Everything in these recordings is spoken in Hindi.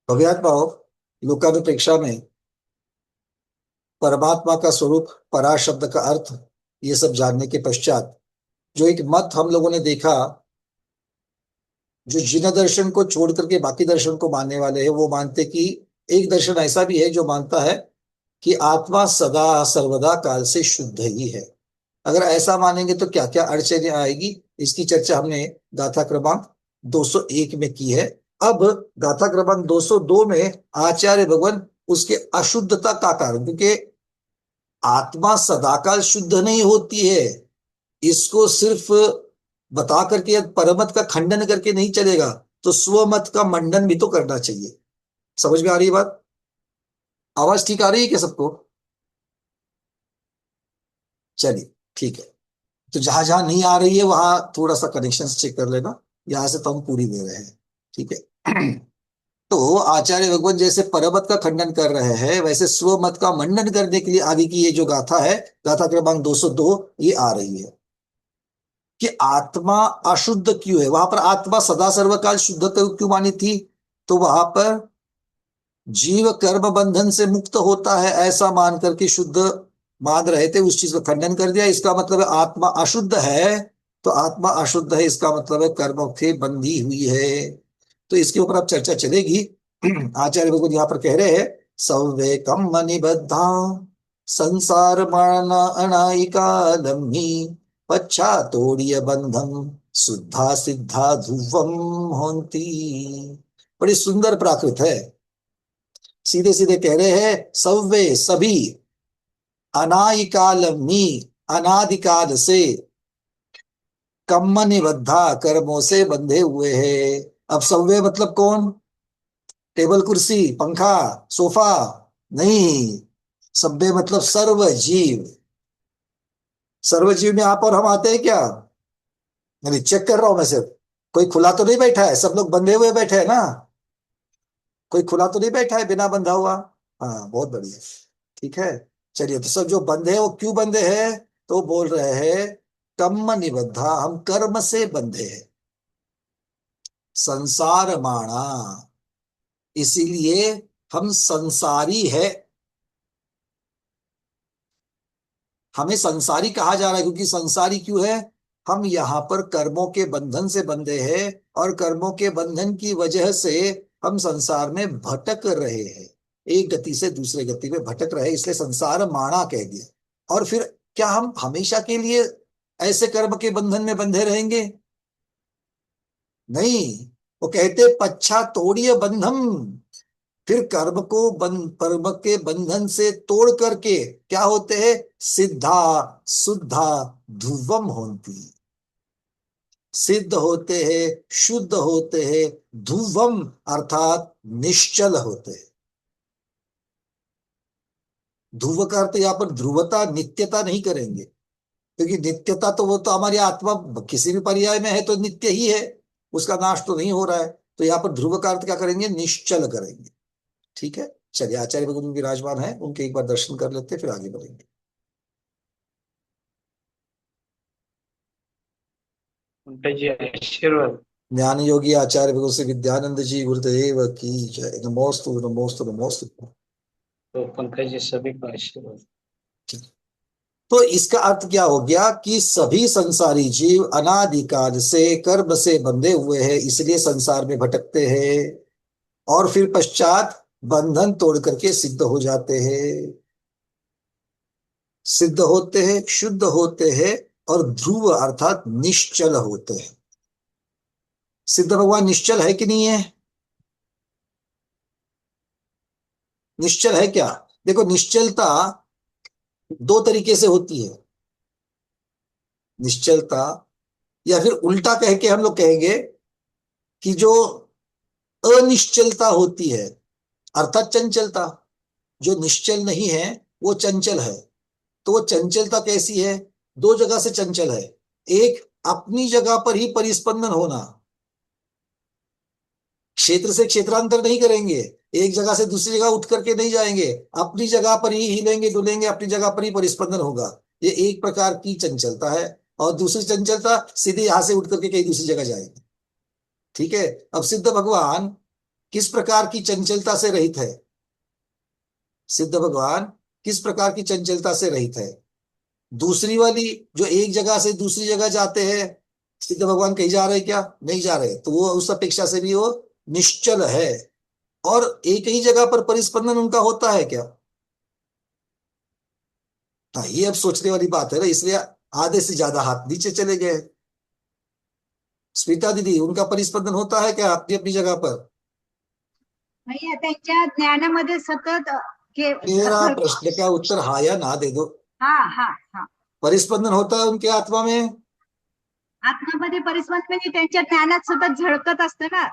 भव्यात्माओं, लोकानुप्रेक्षा में परमात्मा का स्वरूप, परा शब्द का अर्थ, ये सब जानने के पश्चात जो एक मत हम लोगों ने देखा, जो जिन दर्शन को छोड़ करके बाकी दर्शन को मानने वाले हैं, वो मानते कि एक दर्शन ऐसा भी है जो मानता है कि आत्मा सदा सर्वदा काल से शुद्ध ही है। अगर ऐसा मानेंगे तो क्या क्या अड़चने आएगी, इसकी चर्चा हमने गाथा क्रमांक 201 में की है। अब गाथा क्रमांक 202 में आचार्य भगवान उसके अशुद्धता का कारण, क्योंकि आत्मा सदाकाल शुद्ध नहीं होती है, इसको सिर्फ बता करके परमत का खंडन करके नहीं चलेगा, तो स्वमत का मंडन भी तो करना चाहिए। समझ में आ रही है बात? आवाज ठीक आ रही है क्या सबको? चलिए, ठीक है। तो जहां जहां नहीं आ रही है वहां थोड़ा सा कनेक्शन चेक कर लेना। यहां से तो हम पूरी दे रहे हैं, ठीक है। तो आचार्य भगवान जैसे परमत का खंडन कर रहे हैं, वैसे स्वमत का मंडन करने के लिए आगे की ये जो गाथा है, गाथा क्रमांक 202, ये आ रही है कि आत्मा अशुद्ध क्यों है। वहां पर आत्मा सदा सर्वकाल शुद्ध क्यों मानी थी? तो वहां पर जीव कर्म बंधन से मुक्त होता है ऐसा मान करके शुद्ध मान रहे थे, उस चीज का खंडन कर दिया। इसका मतलब है आत्मा अशुद्ध है, तो आत्मा अशुद्ध है इसका मतलब है कर्मों से बंधी हुई है। तो इसके ऊपर अब चर्चा चलेगी। आचार्य भगवत यहाँ पर कह रहे हैं, सव्वे कम निबद्धा संसार मरण अनायिका लम्ही पश्चातोड़ीय बंधम शुद्धा सिद्धा ध्रुवम होंती। बड़ी सुंदर प्राकृत है। सीधे सीधे कह रहे हैं, सव्वे सभी, अनायिकालम्नी अनादिकाल से, कम्म निबद्धा कर्मों से बंधे हुए हैं। अब सव्वे मतलब कौन? टेबल कुर्सी पंखा सोफा नहीं। सभ्य मतलब सर्व जीव। सर्व जीव में आप और हम आते हैं क्या? नहीं, चेक कर रहा हूं मैं सिर्फ। कोई खुला तो नहीं बैठा है, सब लोग बंधे हुए बैठे हैं ना। कोई खुला तो नहीं बैठा है बिना बंधा हुआ। हाँ, बहुत बढ़िया। ठीक है। चलिए, तो सब जो बंधे हैं वो क्यों बंधे हैं? तो बोल रहे हैं, कर्म निबद्धा, हम कर्म से बंधे हैं। संसार माणा, इसीलिए हम संसारी है। हमें संसारी कहा जा रहा है क्योंकि संसारी क्यों है? हम यहाँ पर कर्मों के बंधन से बंधे हैं, और कर्मों के बंधन की वजह से हम संसार में भटक रहे हैं। एक गति से दूसरे गति में भटक रहे हैं, इसलिए संसार माणा कह दिया। और फिर क्या हम हमेशा के लिए ऐसे कर्म के बंधन में बंधे रहेंगे? नहीं। वो कहते पच्छा तोड़िए बंधम, फिर कर्म के बंधन से तोड़ करके क्या होते हैं? सिद्धा शुद्धा ध्रुवम होती, सिद्ध होते हैं, शुद्ध होते हैं, ध्रुवम अर्थात निश्चल होते हैं। ध्रुव का अर्थ यहाँ पर ध्रुवता नित्यता नहीं करेंगे, क्योंकि नित्यता तो वो तो हमारी आत्मा किसी भी पर्याय में है तो नित्य ही है, उसका नाश तो नहीं हो रहा है। तो यहाँ पर ध्रुव का अर्थ क्या करेंगे? निश्चल करेंगे। ठीक है। चलिए, आचार्य भगवान विराजमान है, उनके एक बार दर्शन कर लेते हैं, फिर आगे बढ़ेंगे। उनका जी आशीर्वाद। ज्ञान योगी आचार्य भगवत श्री विद्यानंद जी गुरुदेव की जय। नमोस्तु नमोस्तु नमोस्तु। तो पंकज जी सभी को आशीर्वाद। तो इसका अर्थ क्या हो गया कि सभी संसारी जीव अनादिकाल से कर्म से बंधे हुए हैं, इसलिए संसार में भटकते हैं, और फिर पश्चात बंधन तोड़ करके सिद्ध हो जाते हैं। सिद्ध होते हैं, शुद्ध होते हैं, और ध्रुव अर्थात निश्चल होते हैं। सिद्ध भगवान निश्चल है कि नहीं है? निश्चल है क्या? देखो, निश्चलता दो तरीके से होती है। निश्चलता, या फिर उल्टा कह के हम लोग कहेंगे कि जो अनिश्चलता होती है, अर्थात चंचलता। जो निश्चल नहीं है वो चंचल है। तो वो चंचलता कैसी है? दो जगह से चंचल है। एक, अपनी जगह पर ही परिस्पंदन होना, क्षेत्र से क्षेत्रांतर नहीं करेंगे, एक जगह से दूसरी जगह उठ करके नहीं जाएंगे, अपनी जगह पर ही हिलेंगे डुलेंगे, अपनी जगह पर ही परिस्पंदन होगा। ये एक प्रकार की चंचलता है। और दूसरी चंचलता, सीधे यहां से उठ करके कहीं दूसरी जगह जाएंगे। ठीक है। अब सिद्ध भगवान किस प्रकार की चंचलता से रहित है? सिद्ध भगवान किस प्रकार की चंचलता से रहित है? दूसरी वाली, जो एक जगह से दूसरी जगह जाते हैं, सिद्ध भगवान कहीं जा रहे हैं क्या? नहीं जा रहे, तो वो उस अपेक्षा से भी वो निश्चल है। और एक ही जगह पर परिस्पंदन उनका होता है क्या? हाँ, ये अब सोचने वाली बात है ना, इसलिए आधे से ज्यादा हाथ नीचे चले गए। स्मिता दीदी, उनका परिस्पंदन होता है क्या अपनी अपनी जगह पर? भैया त्यांच्या ज्ञानामध्ये सतत मेरा प्रश्न का उत्तर हाँ या ना दे दो। हा हा हा परिस्पंदन होता है उनके आत्मा में? आत्मामध्ये परिस्पंदन म्हणजे त्यांच्या ज्ञानात सतत झळकत असतं ना,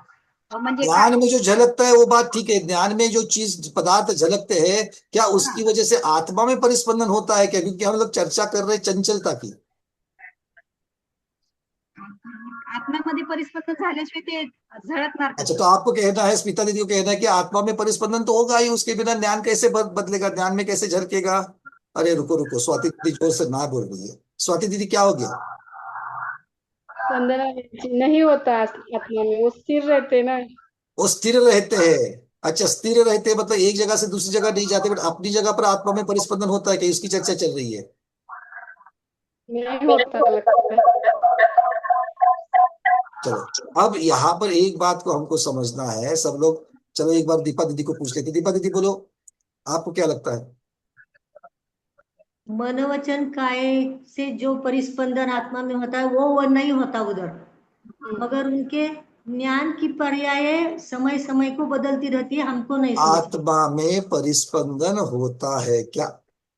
म्हणजे ज्ञान में जो झलकता है वो बात ठीक है, ज्ञान में जो चीज पदार्थ झलकते हैं, क्या उसकी वजह से आत्मा में परिस्पंदन होता है क्या? क्योंकि हम लोग चर्चा कर रहे हैं चंचलता की। आत्म्यामध्ये परिस्पंदन झाल्याशिवाय ते झळकणार अच्छा, कसं? तो आपको कहना है, स्मिता दीदी को कहना है कि आत्मा में परिस्पंदन तो होगा ही, उसके बिना ज्ञान कैसे बदलेगा, ज्ञान में कैसे झलकेगा? अरे रुको रुको, स्वाति दीदी जोर से ना बोल रही है। स्वाति दीदी, क्या हो गया? स्पंदन नहीं होता आत्मा में, वो स्थिर रहते ना। वो स्थिर रहते हैं। अच्छा, स्थिर रहते हैं मतलब एक जगह से दूसरी जगह नहीं जाते, बट अपनी जगह पर आत्मा में परिस्पंदन होता है क्या? इसकी चर्चा चल रही है। नहीं होता लगता है। चलो, अब यहाँ पर एक बात को हमको समझना है सब लोग। चलो एक बार दीपा दीदी को पूछ लेते। दीपा दीदी बोलो, आपको क्या लगता है? मन वचन काय से जो परिस्पंदन आत्मा में होता है वो नहीं होता उधर, मगर उनके ज्ञान की पर्याय समय समय को बदलती रहती है, हमको नहीं समझ। आत्मा में परिस्पंदन होता है क्या?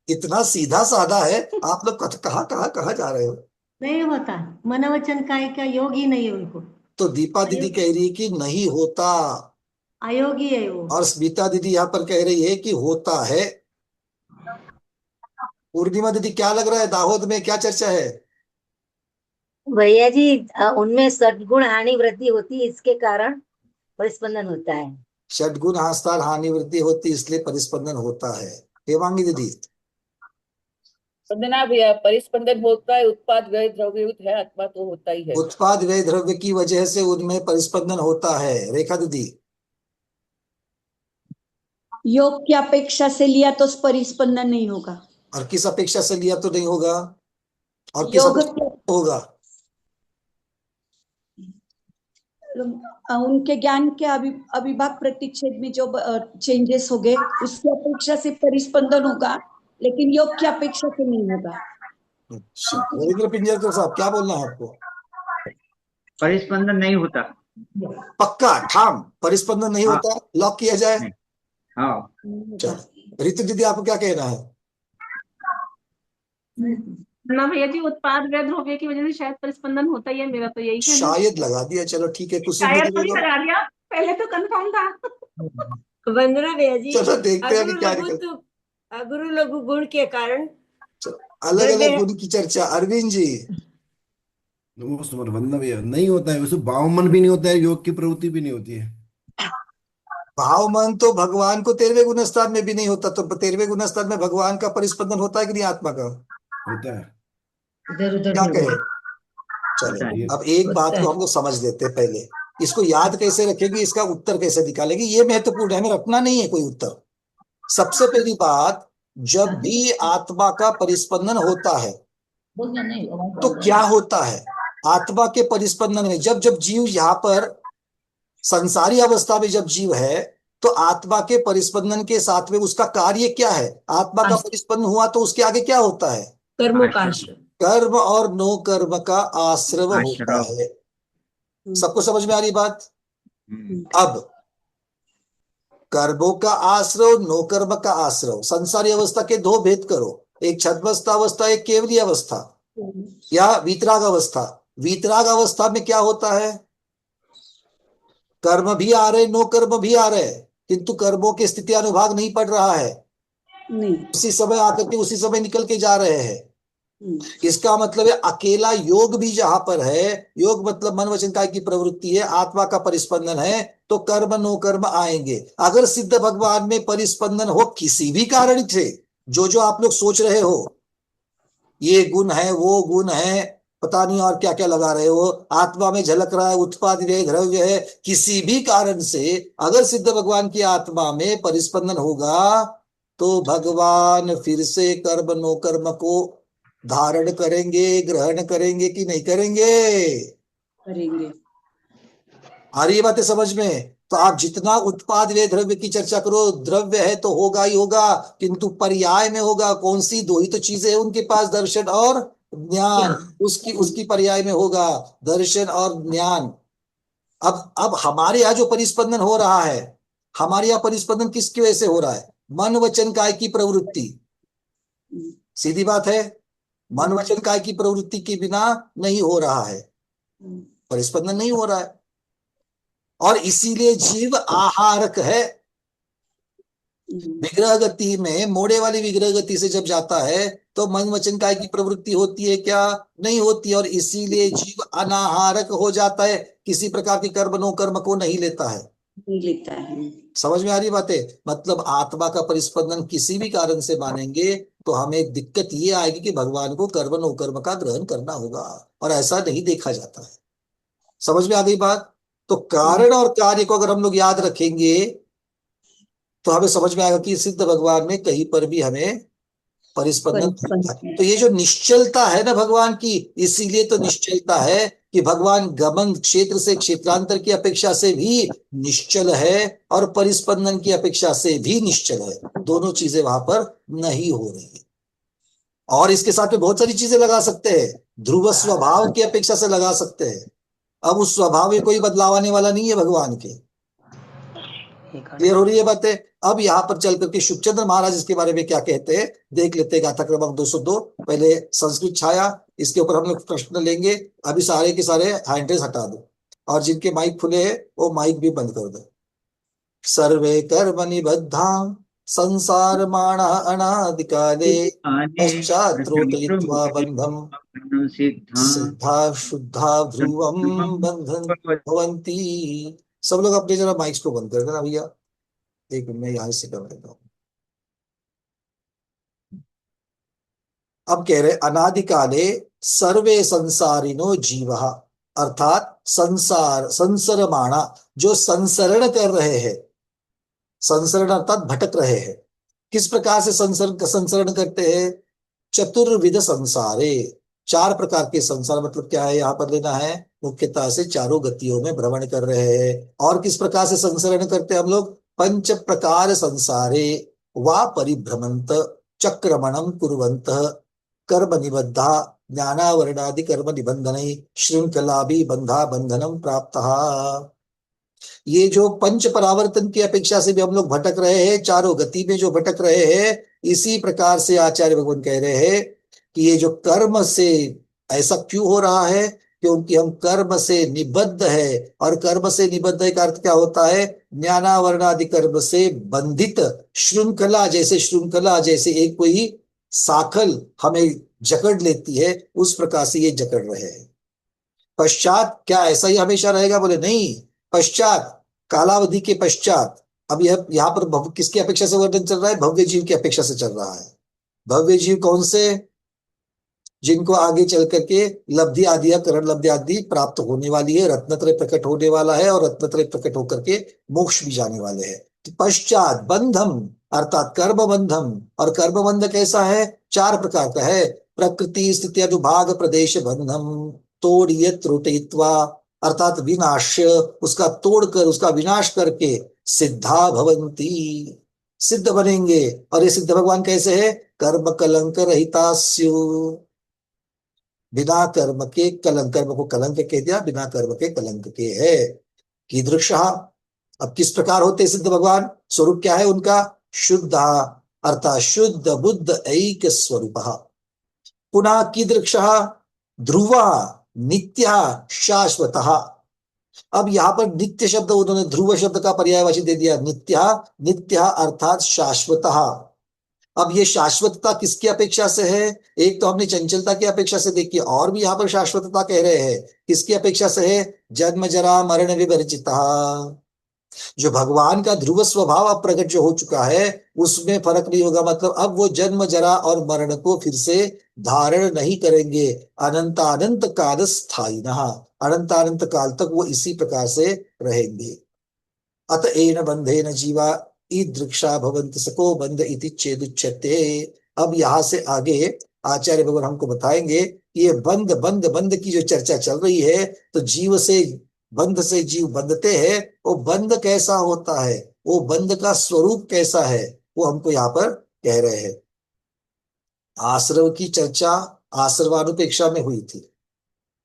इतना सीधा साधा है, आप लोग कहाँ कहाँ कहाँ जा रहे हो? नहीं होता, मन वचन काय का योग ही नहीं है उनको। तो दीपा दीदी कह रही है कि नहीं होता, अयोगी है वो। और स्मिता दीदी यहाँ पर कह रही है कि होता है। पूर्णिमा दीदी, क्या लग रहा है, दाहोद में क्या चर्चा है? भैया जी, उनमें सद्गुण हानि वृद्धि होती है, इसके कारण परिस्पंदन होता है। षटगुण हास्तार हानि वृद्धि होती, इसलिए परिस्पंदन होता है। हेमांगी दीदी, वंदना भैया, परिस्पंदन होता है, उत्पाद व्यय द्रव्ययुत है, आत्मा तो होता ही है। उत्पाद व्यय द्रव्य की वजह से उनमें परिस्पंदन होता है। रेखा दीदी, योग की अपेक्षा से लिया तो परिस्पंदन नहीं होगा। और किस अपेक्षा से लिया तो नहीं होगा? और किस योग अपेक्षा होगा? उनके ज्ञान के अविभाग प्रतिच्छेद में जो चेंजेस हो गए उसकी अपेक्षा से परिस्पंदन होगा, लेकिन योग की अपेक्षा से नहीं होगा। रविंद्र पिंजरकर साहब, क्या बोलना है आपको? परिस्पंदन नहीं होता। पक्का ठाम परिस्पंदन नहीं होता, लॉक किया जाए। हाँ, चलो रितु दीदी, आपको क्या कहना है? ना भैया जी, उत्पाद व्यय द्रव्य की वजह से शायद परिस्पंदन होता ही है, मेरा तो यही कहना है। शायद लगा दिया, चलो ठीक है। कुसुम शायद दीदी तो नहीं बोलो। लगा दिया, पहले तो कंफर्म था। वंदना भैया जी, चलो देखते हैं अभी अगुरु क्या लघु निकल। अगुरु लघु गुण के कारण अलग अलग द्रव्य गुण की चर्चा। अरविंद जी, वंदना भैया, नहीं होता है उसमें, भाव मन भी नहीं होता है, योग की प्रवृत्ति भी नहीं होती है। भाव मन तो भगवान को 13वें गुण स्थान में भी नहीं होता, तो 13वें गुण स्थान में भगवान का परिस्पंदन होता है कि नहीं आत्मा का? होता है। इधर उधर क्या नहीं कहे? होता। चलो अब एक बात को हम लोग समझ लेते हैं पहले। इसको याद कैसे रखेगी, इसका उत्तर कैसे निकालेगी, ये महत्वपूर्ण है। हमें रखना नहीं है कोई उत्तर। सबसे पहली बात, जब भी आत्मा का परिस्पंदन होता है तो क्या होता है? आत्मा के परिस्पंदन में जब जब जीव यहाँ पर संसारी अवस्था में जब जीव है, तो आत्मा के परिस्पंदन के साथ में उसका कार्य क्या है? आत्मा का परिस्पंदन हुआ तो उसके आगे क्या होता है? कर्मों का आश्रय। कर्म और नो कर्म का आश्रव होता है। सबको समझ में आ रही बात? अब कर्मों का आश्रव, नो कर्म का आश्रव, संसारी अवस्था के दो भेद करो, एक छद्मस्थ अवस्था, एक केवली अवस्था या वीतराग अवस्था। वीतराग अवस्था में क्या होता है? कर्म भी आ रहे, नो कर्म भी आ रहे, किंतु कर्मों के स्थिति अनुभाग नहीं पड़ रहा है, नहीं, उसी समय आकर के उसी समय निकल के जा रहे हैं। इसका मतलब है अकेला योग भी जहां पर है, योग मतलब मन वचन काया की प्रवृत्ति है, आत्मा का परिस्पंदन है, तो कर्म नो कर्म आएंगे। अगर सिद्ध भगवान में परिस्पंदन हो किसी भी कारण से, जो जो आप लोग सोच रहे हो, ये गुण है वो गुण है, पता नहीं और क्या क्या लगा रहे हो, आत्मा में झलक रहा है, उत्पादित द्रव्य है। किसी भी कारण से अगर सिद्ध भगवान की आत्मा में परिस्पंदन होगा तो भगवान फिर से कर्म नो कर्म को धारण करेंगे, ग्रहण करेंगे कि नहीं करेंगे? करेंगे। आ रही है बातें समझ में? तो आप जितना उत्पाद वे द्रव्य की चर्चा करो, द्रव्य है तो होगा ही होगा, किंतु पर्याय में होगा। कौन सी? दो ही तो चीजें हैं उनके पास, दर्शन और ज्ञान। उसकी उसकी पर्याय में होगा दर्शन और ज्ञान। अब हमारे यहाँ जो परिस्पंदन हो रहा है, हमारे यहाँ परिस्पंदन किसकी वजह से हो रहा है? मन वचन काय की प्रवृत्ति। सीधी बात है, मन वचन काय की प्रवृत्ति के बिना नहीं हो रहा है, परिस्पंदन नहीं हो रहा है। और इसीलिए जीव आहारक है। विग्रह गति में, मोड़े वाली विग्रह गति से जब जाता है तो मन वचन काय की प्रवृत्ति होती है क्या? नहीं होती। और इसीलिए जीव अनाहारक हो जाता है, किसी प्रकार की कर्म नो कर्म को नहीं लेता है। नहीं लेता है। समझ में आ रही बातें? मतलब आत्मा का परिस्पंदन किसी भी कारण से मानेंगे तो हमें एक दिक्कत ये आएगी कि भगवान को कर्म नो कर्म का ग्रहण करना होगा, और ऐसा नहीं देखा जाता है। समझ में आ गई बात? तो कारण और कार्य को अगर हम लोग याद रखेंगे तो हमें समझ में आएगा कि सिद्ध भगवान में कहीं पर भी हमें परिस्पंदन। तो ये जो निश्चलता है ना भगवान की, इसीलिए तो निश्चलता है कि भगवान गमन क्षेत्र से क्षेत्रांतर की अपेक्षा से भी निश्चल है और परिस्पंदन की अपेक्षा से भी निश्चल है। दोनों चीजें वहां पर नहीं हो रही है। और इसके साथ में बहुत सारी चीजें लगा सकते हैं, ध्रुव स्वभाव की अपेक्षा से लगा सकते हैं। अब उस स्वभाव में कोई बदलाव आने वाला नहीं है भगवान के। क्लियर हो रही है बातें? अब यहाँ पर चल करके शुभचंद्र महाराज इसके बारे में क्या कहते हैं देख लेते हैं। गाथा क्रमांक 202। पहले संस्कृत छाया, इसके ऊपर हम लोग प्रश्न लेंगे। अभी सारे के सारे हैंडल्स हटा दो, और जिनके माइक खुले हैं वो माइक भी बंद कर दो। सर्वे कर्म निबद्धा संसार माणा अनादिकाले पश्चात् त्रोटयित्वा बंधम सिद्धा शुद्धा ध्रुवम बंधन भवन्ति। सब लोग अपने जरा माइक्स को बंद कर देना भैया। एक मिनट में यहां से कर लेता हूं। अब कह रहे अनादिकाले सर्वे संसारिनो जीव, अर्थात संसार संसरमाणा, जो संसरण कर रहे हैं। संसरण अर्थात भटक रहे हैं। किस प्रकार से संसरण करते हैं? चतुर्विध संसारे, चार प्रकार के संसार। मतलब क्या है यहाँ पर लेना है? मुख्यतः से चारों गतियों में भ्रमण कर रहे हैं। और किस प्रकार से संसरण करते हैं हम लोग? पंच प्रकार संसारे वा परिभ्रमंत चक्रमणम कुर्वंत कर्म निबद्धा ज्ञानावरणादि कर्म निबंधन श्रृंखला भी बंधा बंधनम प्राप्त। ये जो पंच परावर्तन की अपेक्षा से भी हम लोग भटक रहे हैं, चारों गति में जो भटक रहे हैं, इसी प्रकार से आचार्य भगवान कह रहे हैं कि ये जो कर्म से ऐसा क्यों हो रहा है? क्योंकि हम कर्म से निबद्ध है। और कर्म से निबद्ध का अर्थ क्या होता है? ज्ञानावरणादि कर्म से बंधित। श्रृंखला जैसे एक कोई साखल हमें जकड़ लेती है, उस प्रकार से ये जकड़ रहे हैं। पश्चात क्या ऐसा ही हमेशा रहेगा? बोले नहीं, पश्चात कालावधि के पश्चात। अब यह यहाँ पर किसकी अपेक्षा से वर्णन चल रहा है? भव्य जीव की अपेक्षा से चल रहा है। भव्य जीव कौन से? जिनको आगे चल करके लब्धि आदि या करण लब्धि आदि प्राप्त होने वाली है, रत्नत्रय प्रकट होने वाला है, और रत्नत्रय प्रकट होकर के मोक्ष भी जाने वाले हैं। तो पश्चात बंधम अर्थात कर्म बंधम। और कर्म बंध कैसा है? चार प्रकार का है। प्रकृति स्थिति अनुभाग प्रदेश बंधम तोड़िए त्रुटयित्वा, अर्थात विनाश, उसका तोड़कर उसका विनाश करके सिद्धा भवंती, सिद्ध बनेंगे। और ये सिद्ध भगवान कैसे है? कर्म कलंक रहिता स्यु, बिना कर्म के कलंक। कर्म को कलंक कह दिया, बिना कर्म के कलंक के है। कीदृक्षः, अब किस प्रकार होते सिद्ध भगवान? स्वरूप क्या है उनका? शुद्ध अर्थात शुद्ध बुद्ध ऐक स्वरूप। पुनः कीदृक्षः? ध्रुवा नित्य शाश्वत। अब यहाँ पर नित्य शब्द उन्होंने ध्रुव शब्द का पर्यायवाची दे दिया, नित्य अर्थात शाश्वत। अब ये शाश्वतता किसकी अपेक्षा से है? एक तो हमने चंचलता की अपेक्षा से देखी, और भी यहाँ पर शाश्वतता कह रहे हैं। किसकी अपेक्षा से है? जन्म जरा मरण विवर्जिता, जो भगवान का ध्रुव स्वभाव अब प्रकट जो हो चुका है उसमें फर्क नहीं होगा, मतलब अब वो जन्म जरा और मरण को फिर से धारण नहीं करेंगे। अनंत अनंत काल स्थायी, अनंत अनंत काल तक वो इसी प्रकार से रहेंगे। अत एन बंधेन जीवा ईदृक्षा भवन्ति सको बंध इति चेदुच्यते। अब यहाँ से आगे आचार्य भगवान हमको बताएंगे कि ये बंध बंध बंध की जो चर्चा चल रही है, तो जीव से बंध से जीव बंधते हैं, वो बंध कैसा होता है, वो बंध का स्वरूप कैसा है, वो हमको यहाँ पर कह रहे हैं। आश्रव की चर्चा आश्रवानुपेक्षा में हुई थी,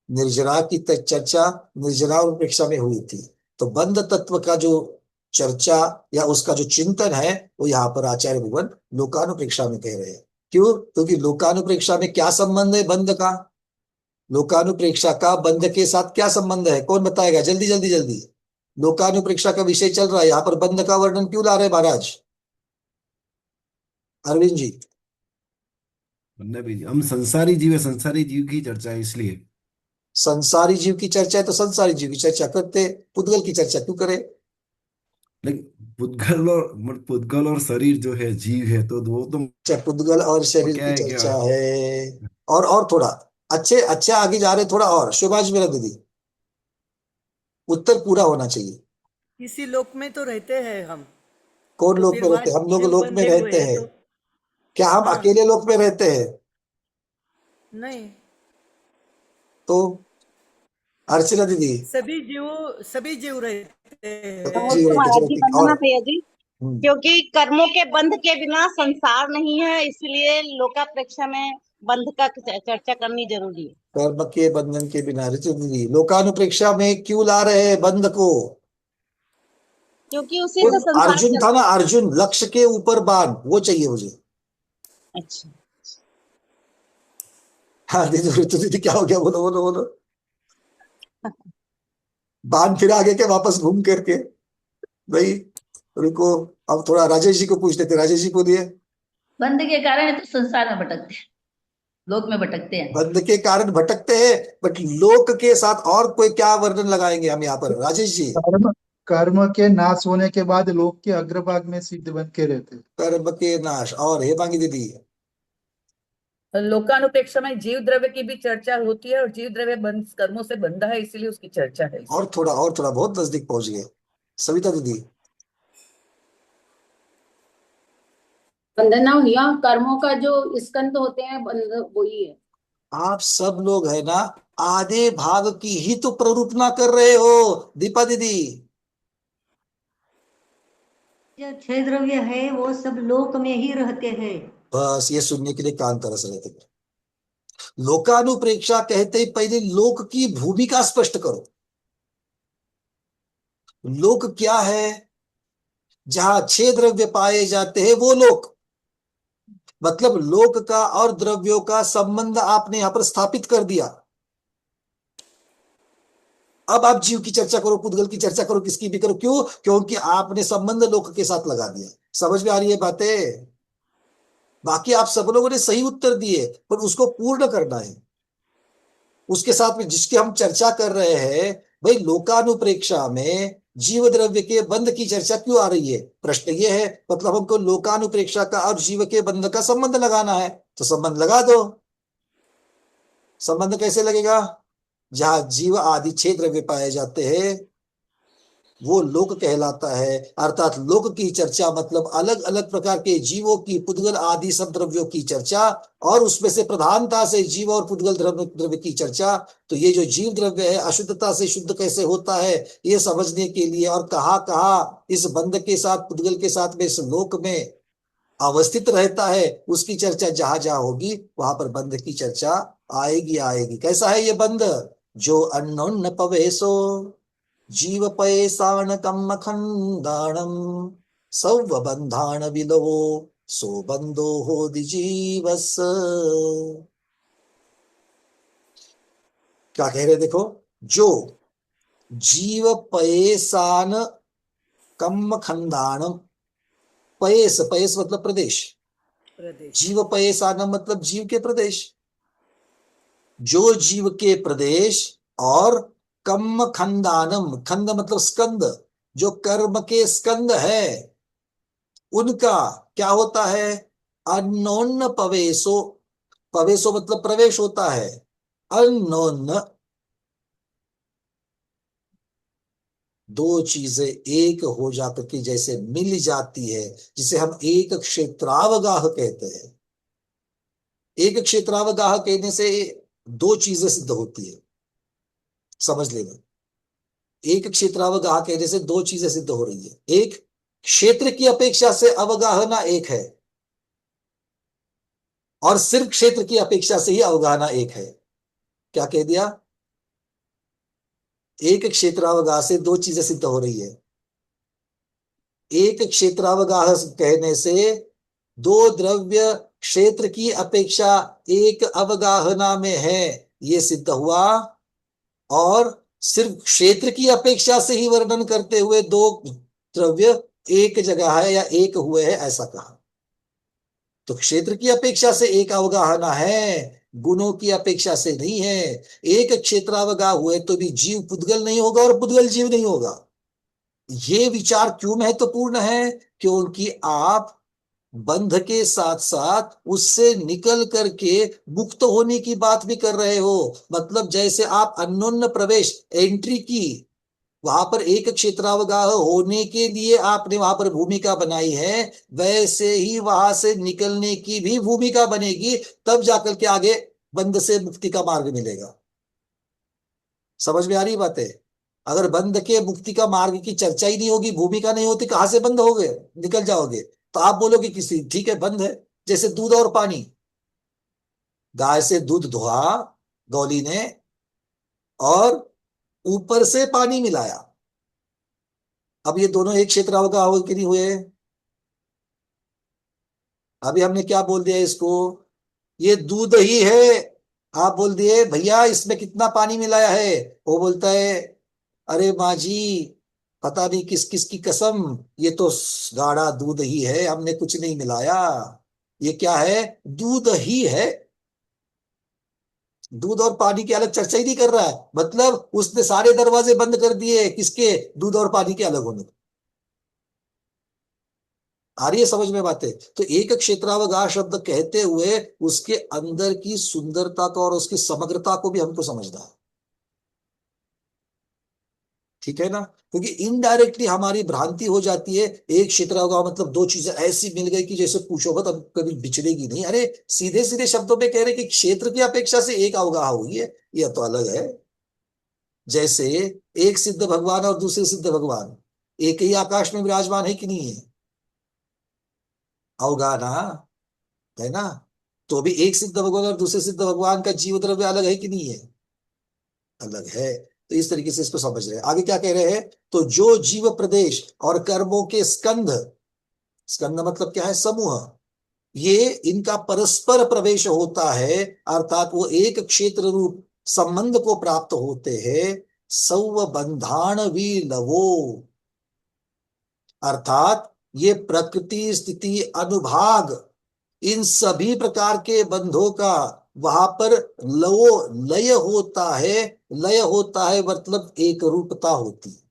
निर्जरा की चर्चा निर्जरानुपेक्षा में हुई थी। तो बंध तत्व का जो चर्चा या उसका जो चिंतन है वो यहाँ पर आचार्य भगवान लोकानुप्रेक्षा में कह रहे हैं। क्यों? क्योंकि लोकानुप्रेक्षा में क्या संबंध है बंध का? लोकानुप्रेक्षा का बंध के साथ क्या संबंध है? कौन बताएगा? जल्दी जल्दी जल्दी। लोकानुप्रेक्षा का विषय चल रहा है, यहाँ पर बंध का वर्णन क्यों ला रहे महाराज? अरविंद जी। हम संसारी जीव है, संसारी जीव की चर्चा है इसलिए। संसारी जीव की चर्चा है तो संसारी जीव की चर्चा करते, पुद्गल की चर्चा क्यों करे? लेकिन पुद्गल और शरीर जो है जीव है, तो वो तो पुद्गल और शरीर क्या की है क्या चर्चा है। और थोड़ा अच्छे अच्छे आगे जा रहे, थोड़ा और शोभाज मेरा दीदी, उत्तर पूरा होना चाहिए। इसी लोक में तो रहते हैं हम। कौन तो लोक फिर में वहाँ रहते हैं? हम लोग जीव लोक में बंधे हुए रहते हैं हैं। तो क्या हम हाँ। अकेले लोक में रहते हैं? नहीं, तो अर्चना दीदी सभी जीव रहते हैं। जीव रहते, महाराज चलो जी ठीक है। वंदना और भैया जी, क्योंकि कर्मों के बंध के बिना संसार नहीं है, इसलिए लोकापेक्षा में बंध का चर्चा करनी जरूरी है। कर्म के बंधन के बिना, ऋतु दीदी लोकानुप्रेक्षा में क्यों ला रहे हैं बंध को? क्योंकि उसी से संसार अर्जुन था ना, अर्जुन लक्ष्य के ऊपर बाण, वो चाहिए मुझे। अच्छा हाँ दीदी, ऋतु दीदी क्या हो गया? बोलो बोलो बोलो। बाण फिर आगे के वापस घूम करके भाई रुको। अब थोड़ा राजेश जी को पूछ लेते। राजेश जी बोलिए। बंध के कारण तो संसार में भटकते हैं, लोक में भटकते हैं। बंध के कारण भटकते हैं, बट लोक के साथ और कोई क्या वर्णन लगाएंगे हम यहाँ पर? राजेश जी। कर्म के नाश होने के बाद लोक के अग्रभाग में सिद्ध बन के रहते हैं। कर्म के नाश। और हेमांगी दीदी। लोकानुपेक्षा में जीव द्रव्य की भी चर्चा होती है, और जीव द्रव्य कर्मों से बंधा है, इसीलिए उसकी चर्चा है। और थोड़ा बहुत नजदीक पहुंच गए। सविता दीदी। वंदना भैया, कर्मों का जो स्कंद होते हैं वही है। आप सब लोग है ना आधे भाग की ही तो प्ररूपना कर रहे हो दीपा दीदी। जो क्षय द्रव्य है वो सब लोक में ही रहते हैं। बस ये सुनने के लिए कान तरस रहे थे। लोकानुप्रेक्षा कहते ही पहले लोक की भूमिका स्पष्ट करो। लोक क्या है? जहां छह द्रव्य पाए जाते हैं वो लोक। मतलब लोक का और द्रव्यों का संबंध आपने यहां पर स्थापित कर दिया। अब आप जीव की चर्चा करो, पुद्गल की चर्चा करो, किसकी भी करो। क्यों? क्योंकि आपने संबंध लोक के साथ लगा दिया। समझ में आ रही है बातें? बाकी आप सब लोगों ने सही उत्तर दिए, पर उसको पूर्ण करना है। उसके साथ में जिसकी हम चर्चा कर रहे हैं, भाई लोकानुप्रेक्षा में जीव द्रव्य के बंध की चर्चा क्यों आ रही है? प्रश्न ये है। मतलब हमको लोकानुप्रेक्षा का और जीव के बंध का संबंध लगाना है, तो संबंध लगा दो। संबंध कैसे लगेगा? जहां जीव आदि छह द्रव्य पाए जाते हैं वो लोक कहलाता है। अर्थात लोक की चर्चा मतलब अलग अलग प्रकार के जीवों की, पुद्गल आदि सब द्रव्यों की चर्चा, और उसमें से प्रधानता से जीव और पुद्गल द्रव्य की चर्चा। तो ये जो जीव द्रव्य है अशुद्धता से शुद्ध कैसे होता है ये समझने के लिए, और कहाँ कहाँ इस बंध के साथ, पुद्गल के साथ में, इस लोक में अवस्थित रहता है, उसकी चर्चा जहां जहां होगी वहां पर बंध की चर्चा आएगी आएगी। कैसा है ये बंध? जो अन्नोन्न पवेशो जीव पयेसाण कम्म खंडाणम सौव बंधाण विलवो सो बंधो हो दिजीवस। क्या कह रहे? देखो, जो जीव पयेसान कम्म खंडाणम। पयेस, पयेस मतलब प्रदेश। जीव पयेसानम मतलब जीव के प्रदेश। जो जीव के प्रदेश और कम्म खंडानम, खंड मतलब स्कंद, जो कर्म के स्कंद है उनका क्या होता है? अन्योन्य पवेशो, पवेशो मतलब प्रवेश होता है, अन्योन्य दो चीजें एक हो जाकर के जैसे मिल जाती है, जिसे हम एक क्षेत्रावगाह कहते हैं। एक क्षेत्रावगाह कहने से दो चीजें सिद्ध होती है, समझ लेना। एक क्षेत्रावगाह कहने से दो चीजें सिद्ध हो रही है। एक, क्षेत्र की अपेक्षा से अवगाहना एक है, और सिर्फ क्षेत्र की अपेक्षा से ही अवगाहना एक है। क्या कह दिया? एक क्षेत्रावगाह से दो चीजें सिद्ध हो रही है। एक क्षेत्रावगाह कहने से दो द्रव्य क्षेत्र की अपेक्षा एक अवगाहना में है, ये सिद्ध हुआ। और सिर्फ क्षेत्र की अपेक्षा से ही वर्णन करते हुए दो द्रव्य एक जगह है या एक हुए हैं, ऐसा कहा। तो क्षेत्र की अपेक्षा से एक अवगाहना है, गुणों की अपेक्षा से नहीं है। एक क्षेत्रावगाह हुए तो भी जीव पुद्गल नहीं होगा और पुद्गल जीव नहीं होगा। ये विचार क्यों महत्वपूर्ण है? क्योंकि आप बंध के साथ साथ उससे निकल करके मुक्त होने की बात भी कर रहे हो। मतलब जैसे आप अन्योन्य प्रवेश एंट्री की, वहां पर एक क्षेत्रावगाह होने के लिए आपने वहां पर भूमिका बनाई है, वैसे ही वहां से निकलने की भी भूमिका बनेगी, तब जाकर के आगे बंध से मुक्ति का मार्ग मिलेगा। समझ में आ रही बात है? अगर बंध के मुक्ति का मार्ग की चर्चा ही नहीं होगी, भूमिका नहीं होती, कहां से बंद होगे, निकल जाओगे? तो आप बोलोगे किसी ठीक है बंद है, जैसे दूध और पानी। गाय से दूध दुहा गौली ने और ऊपर से पानी मिलाया, अब ये दोनों एक क्षेत्रावगाह हो कि नहीं हुए? अभी हमने क्या बोल दिया इसको? ये दूध ही है। आप बोल दिए भैया इसमें कितना पानी मिलाया है? वो बोलता है अरे माँ जी पता नहीं किस किस की कसम, ये तो गाढ़ा दूध ही है, हमने कुछ नहीं मिलाया। ये क्या है? दूध ही है। दूध और पानी की अलग चर्चा ही नहीं कर रहा है। मतलब उसने सारे दरवाजे बंद कर दिए किसके? दूध और पानी के अलग होने। आ रही है समझ में बातें? तो एक क्षेत्रावगाह शब्द कहते हुए उसके अंदर की सुंदरता को और उसकी समग्रता को भी हमको समझना है, ठीक है ना? क्योंकि इनडायरेक्टली हमारी भ्रांति हो जाती है, एक क्षेत्रावगाह मतलब दो चीजें ऐसी मिल गई कि जैसे पूछो मत, अब कभी बिछड़ेगी नहीं। अरे सीधे सीधे शब्दों में कह रहे कि क्षेत्र की अपेक्षा से एक अवगाह हुई है, यह तो अलग है। जैसे एक सिद्ध भगवान और दूसरे सिद्ध भगवान एक ही आकाश में विराजमान है कि नहीं है? अवगाहना है ना? तो भी एक सिद्ध भगवान और दूसरे सिद्ध भगवान का जीव द्रव्य अलग है कि नहीं है? अलग है। तो इस तरीके से इसको समझ रहे हैं। आगे क्या कह रहे हैं? तो जो जीव प्रदेश और कर्मों के स्कंध, स्कंध मतलब क्या है? समूह, ये इनका परस्पर प्रवेश होता है, अर्थात वो एक क्षेत्र रूप संबंध को प्राप्त होते हैं। सौ बंधान भी लवो, अर्थात ये प्रकृति स्थिति अनुभाग, इन सभी प्रकार के बंधों का वहां पर लय होता है। लय होता है मतलब एक रूपता होती है।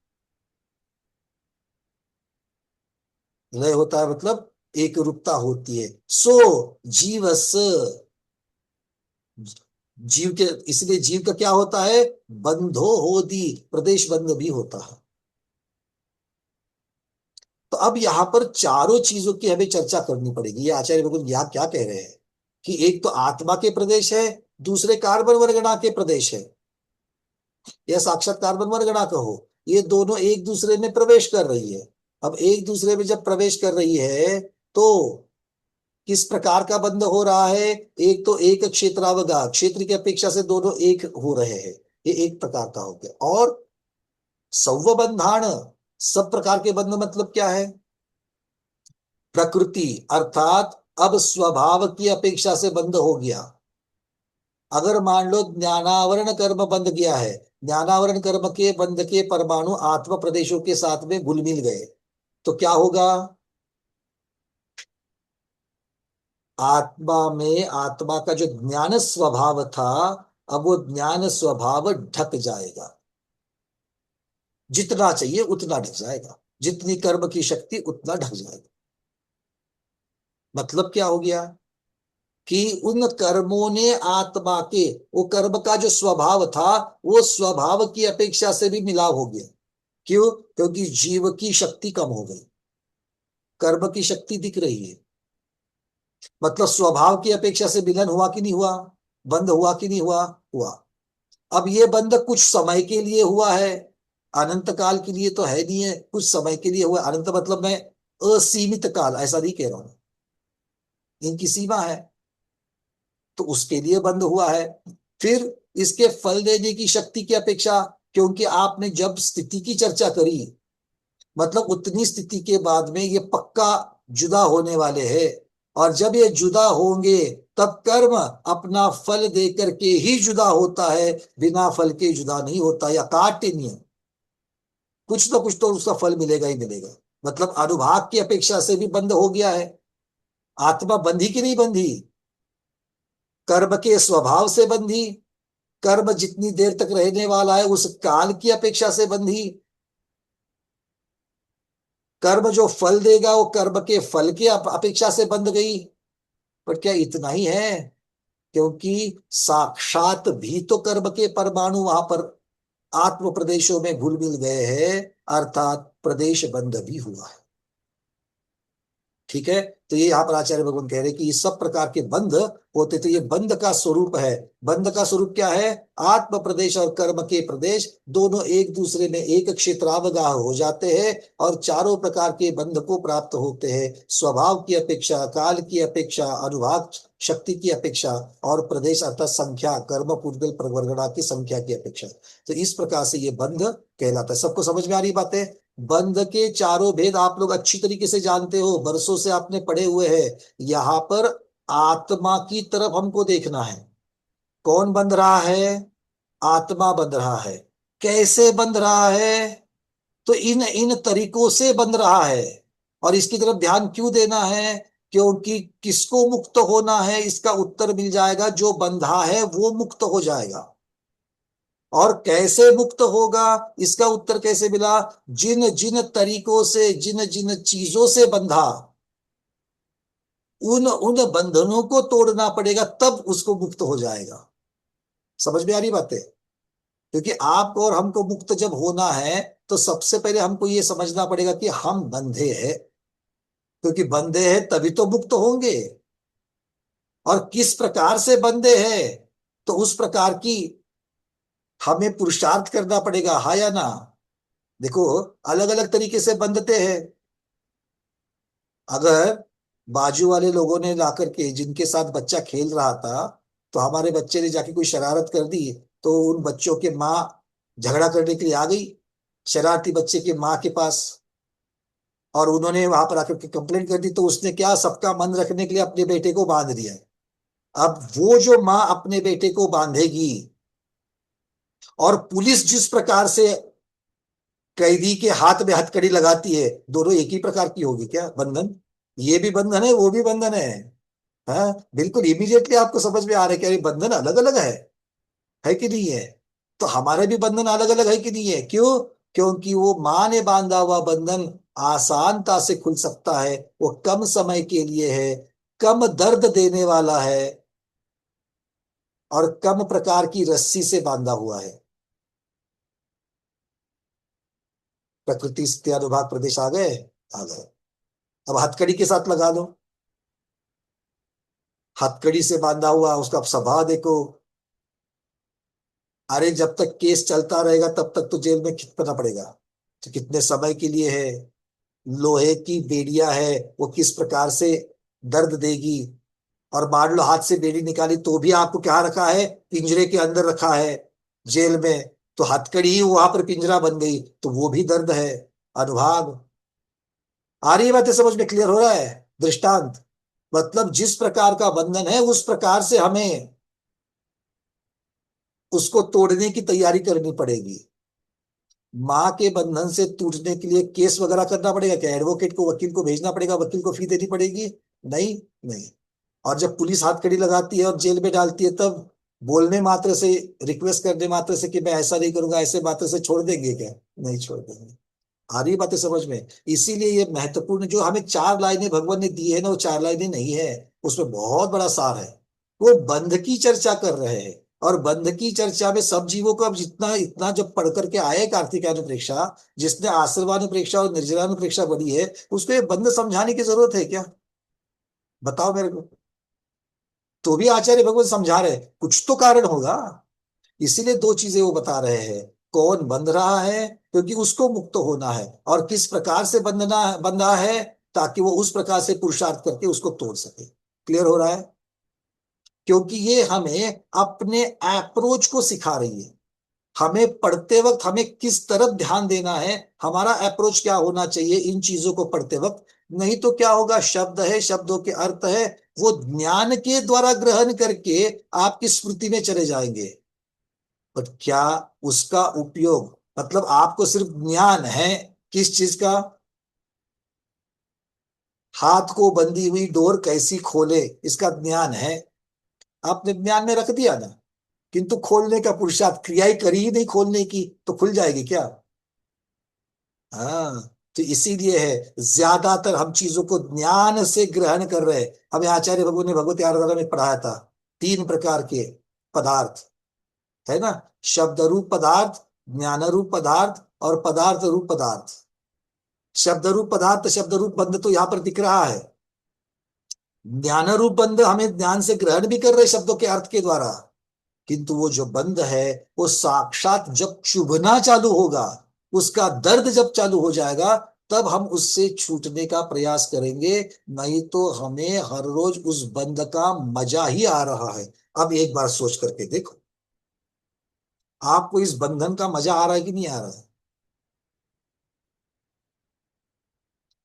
लय होता है मतलब एक रूपता होती है। सो जीवस, जीव के, इसलिए जीव का क्या होता है? बंधो होदी, प्रदेश बंध भी होता है। तो अब यहां पर चारों चीजों की हमें चर्चा करनी पड़ेगी। ये आचार्य भगवान यहाँ क्या कह रहे हैं कि एक तो आत्मा के प्रदेश है, दूसरे कार्बन वर्गणा के प्रदेश है, या साक्षात कार्बन वर्गणा कहो, ये दोनों एक दूसरे में प्रवेश कर रही है। अब एक दूसरे में जब प्रवेश कर रही है तो किस प्रकार का बंध हो रहा है? एक तो एक क्षेत्रावगाह, क्षेत्र की अपेक्षा से दोनों एक हो रहे हैं, ये एक प्रकार का हो गया। और सौवबंधान, सब प्रकार के बंध मतलब क्या है? प्रकृति, अर्थात अब स्वभाव की अपेक्षा से बंध हो गया। अगर मान लो ज्ञानावरण कर्म बंध गया है, ज्ञानावरण कर्म के बंध के परमाणु आत्म प्रदेशों के साथ में घुल मिल गए, तो क्या होगा? आत्मा में, आत्मा का जो ज्ञान स्वभाव था, अब वो ज्ञान स्वभाव ढक जाएगा। जितना चाहिए उतना ढक जाएगा, जितनी कर्म की शक्ति उतना ढक जाएगा। मतलब क्या हो गया कि उन कर्मों ने आत्मा के, वो कर्म का जो स्वभाव था वो स्वभाव की अपेक्षा से भी मिलाव हो गया। क्यों? क्योंकि जीव की शक्ति कम हो गई, कर्म की शक्ति दिख रही है। मतलब स्वभाव की अपेक्षा से मिलन हुआ कि नहीं हुआ, बंध हुआ कि नहीं हुआ? हुआ। अब ये बंध कुछ समय के लिए हुआ है, अनंत काल के लिए तो है नहीं है, कुछ समय के लिए हुआ। अनंत मतलब मैं असीमित काल ऐसा नहीं कह रहा हूं, इनकी सीमा है, तो उसके लिए बंद हुआ है। फिर इसके फल देने की शक्ति की अपेक्षा, क्योंकि आपने जब स्थिति की चर्चा करी, मतलब उतनी स्थिति के बाद में ये पक्का जुदा होने वाले हैं, और जब ये जुदा होंगे तब कर्म अपना फल दे करके ही जुदा होता है, बिना फल के जुदा नहीं होता। या काटिन्य, कुछ ना कुछ तो उसका फल मिलेगा ही मिलेगा। मतलब अनुभाग की अपेक्षा से भी बंद हो गया है। आत्मा बंधी कि नहीं बंधी? कर्म के स्वभाव से बंधी, कर्म जितनी देर तक रहने वाला है उस काल की अपेक्षा से बंधी, कर्म जो फल देगा वो कर्म के फल की अपेक्षा से बंध गई। पर क्या इतना ही है? क्योंकि साक्षात भी तो कर्म के परमाणु वहां पर आत्म प्रदेशों में घुल मिल गए हैं, अर्थात प्रदेश बंध भी हुआ है। ठीक है, तो ये यहाँ पर आचार्य भगवान कह रहे हैं कि इस सब प्रकार के बंध होते, तो ये बंध का स्वरूप है। बंध का स्वरूप क्या है? आत्म प्रदेश और कर्म के प्रदेश दोनों एक दूसरे में एक क्षेत्रावगाह हो जाते हैं और चारों प्रकार के बंध को प्राप्त होते हैं, स्वभाव की अपेक्षा, काल की अपेक्षा, अनुभाग शक्ति की अपेक्षा, और प्रदेश अर्थात संख्या, कर्म पूर्वल प्रवर्गणा की संख्या की अपेक्षा। तो इस प्रकार से ये बंध कहलाता है। सबको समझ में आ रही बात है? बंध के चारों भेद आप लोग अच्छी तरीके से जानते हो, बरसों से आपने पढ़े हुए हैं। यहाँ पर आत्मा की तरफ हमको देखना है। कौन बंध रहा है? आत्मा बंध रहा है। कैसे बंध रहा है? तो इन इन तरीकों से बंध रहा है। और इसकी तरफ ध्यान क्यों देना है? क्योंकि किसको मुक्त होना है इसका उत्तर मिल जाएगा, जो बंधा है वो मुक्त हो जाएगा। और कैसे मुक्त होगा इसका उत्तर कैसे मिला? जिन जिन तरीकों से, जिन जिन चीजों से बंधा, उन उन बंधनों को तोड़ना पड़ेगा, तब उसको मुक्त हो जाएगा। समझ में आ रही बातें? क्योंकि आपको और हमको मुक्त जब होना है तो सबसे पहले हमको ये समझना पड़ेगा कि हम बंधे हैं, क्योंकि बंधे हैं तभी तो मुक्त होंगे। और किस प्रकार से बंधे हैं, तो उस प्रकार की हमें पुरुषार्थ करना पड़ेगा, हाँ या ना? देखो, अलग अलग तरीके से बंधते हैं। अगर बाजू वाले लोगों ने लाकर के, जिनके साथ बच्चा खेल रहा था, तो हमारे बच्चे ने जाके कोई शरारत कर दी, तो उन बच्चों के माँ झगड़ा करने के लिए आ गई शरारती बच्चे के माँ के पास, और उन्होंने वहां पर आकर के कंप्लेंट कर दी। तो उसने क्या, सबका मन रखने के लिए अपने बेटे को बांध दिया। अब वो जो माँ अपने बेटे को बांधेगी, और पुलिस जिस प्रकार से कैदी के हाथ में हथकड़ी लगाती है, दोनों एक ही प्रकार की होगी क्या बंधन? ये भी बंधन है, वो भी बंधन है। हाँ, बिल्कुल इमीडिएटली आपको समझ में आ रहा है कि बंधन अलग अलग है कि नहीं है? तो हमारे भी बंधन अलग अलग है कि नहीं है? क्यों? क्योंकि वो माँ ने बांधा हुआ बंधन आसानता से खुल सकता है, वो कम समय के लिए है, कम दर्द देने वाला है, और कम प्रकार की रस्सी से बांधा हुआ है। प्रकृति स्थिति अनुभाग प्रदेश आ गए? आ गए। अब हथकड़ी के साथ लगा लो, हथकड़ी से बांधा हुआ उसका स्वभाव देखो। अरे जब तक केस चलता रहेगा तब तक तो जेल में खिदकना पड़ेगा। तो कितने समय के लिए है? लोहे की बेड़ियां है, वो किस प्रकार से दर्द देगी। और मान लो हाथ से बेड़ी निकाली तो भी आपको क्या रखा है? पिंजरे के अंदर रखा है जेल में। तो हथकड़ी ही वहां पर पिंजरा बन गई, तो वो भी दर्द है, अनुभाग। आ रही है बातें समझ में? क्लियर हो रहा है? दृष्टांत मतलब जिस प्रकार का बंधन है उस प्रकार से हमें उसको तोड़ने की तैयारी करनी पड़ेगी। माँ के बंधन से टूटने के लिए केस वगैरह करना पड़ेगा क्या? एडवोकेट को, वकील को भेजना पड़ेगा, वकील को फी देनी पड़ेगी? नहीं नहीं। और जब पुलिस हाथ कड़ी लगाती है और जेल में डालती है, तब बोलने मात्र से, रिक्वेस्ट करने मात्र से कि मैं ऐसा नहीं करूंगा, ऐसे मात्र से छोड़ देंगे क्या? नहीं छोड़ देंगे। आ रही बातें समझ में? इसीलिए ये महत्वपूर्ण, जो हमें 4 लाइनें भगवान ने दी है ना, वो 4 लाइनें नहीं है, उसमें बहुत बड़ा सार है। वो बंध की चर्चा कर रहे हैं, और बंध की चर्चा में सब जीवों को अब जितना इतना जब पढ़ करके आए कार्तिकानुप्रेक्षा, जिसने आश्रवानुप्रेक्षा और निर्जलानुप्रेक्षा बनी है, उसको ये बंध समझाने की जरूरत है क्या? बताओ मेरे को। तो भी आचार्य भगवान समझा रहे हैं, कुछ तो कारण होगा। इसीलिए 2 चीजें वो बता रहे हैं, कौन बंध रहा है क्योंकि उसको मुक्त होना है, और किस प्रकार से बंधा है ताकि वो उस प्रकार से पुरुषार्थ करके उसको तोड़ सके। क्लियर हो रहा है? क्योंकि ये हमें अपने अप्रोच को सिखा रही है। हमें पढ़ते वक्त हमें किस तरफ ध्यान देना है, हमारा अप्रोच क्या होना चाहिए इन चीजों को पढ़ते वक्त। नहीं तो क्या होगा, शब्द है, शब्दों के अर्थ है, वो ज्ञान के द्वारा ग्रहण करके आपकी स्मृति में चले जाएंगे, पर क्या उसका उपयोग, मतलब आपको सिर्फ ज्ञान है किस चीज का? हाथ को बंधी हुई डोर कैसी खोले, इसका ज्ञान है। आपने ज्ञान में रख दिया ना, किंतु खोलने का पुरुषार्थ, क्रिया ही करी ही नहीं खोलने की, तो खुल जाएगी क्या? हाँ। तो इसीलिए है ज्यादातर हम चीजों को ज्ञान से ग्रहण कर रहे हैं। हमें आचार्य भगवान ने भगवती आराधना में पढ़ाया था 3 प्रकार के पदार्थ, है ना? शब्द रूप पदार्थ, ज्ञान रूप पदार्थ, और पदार्थ रूप पदार्थ। शब्द रूप पदार्थ, शब्द रूप बंध तो यहाँ पर दिख रहा है। ज्ञान रूप बंध हमें ज्ञान से ग्रहण भी कर रहे शब्दों के अर्थ के द्वारा, किंतु वो जो बंध है वो साक्षात जब चुभना चालू होगा, उसका दर्द जब चालू हो जाएगा, तब हम उससे छूटने का प्रयास करेंगे। नहीं तो हमें हर रोज उस बंध का मजा ही आ रहा है। अब एक बार सोच करके देखो, आपको इस बंधन का मजा आ रहा है कि नहीं आ रहा है?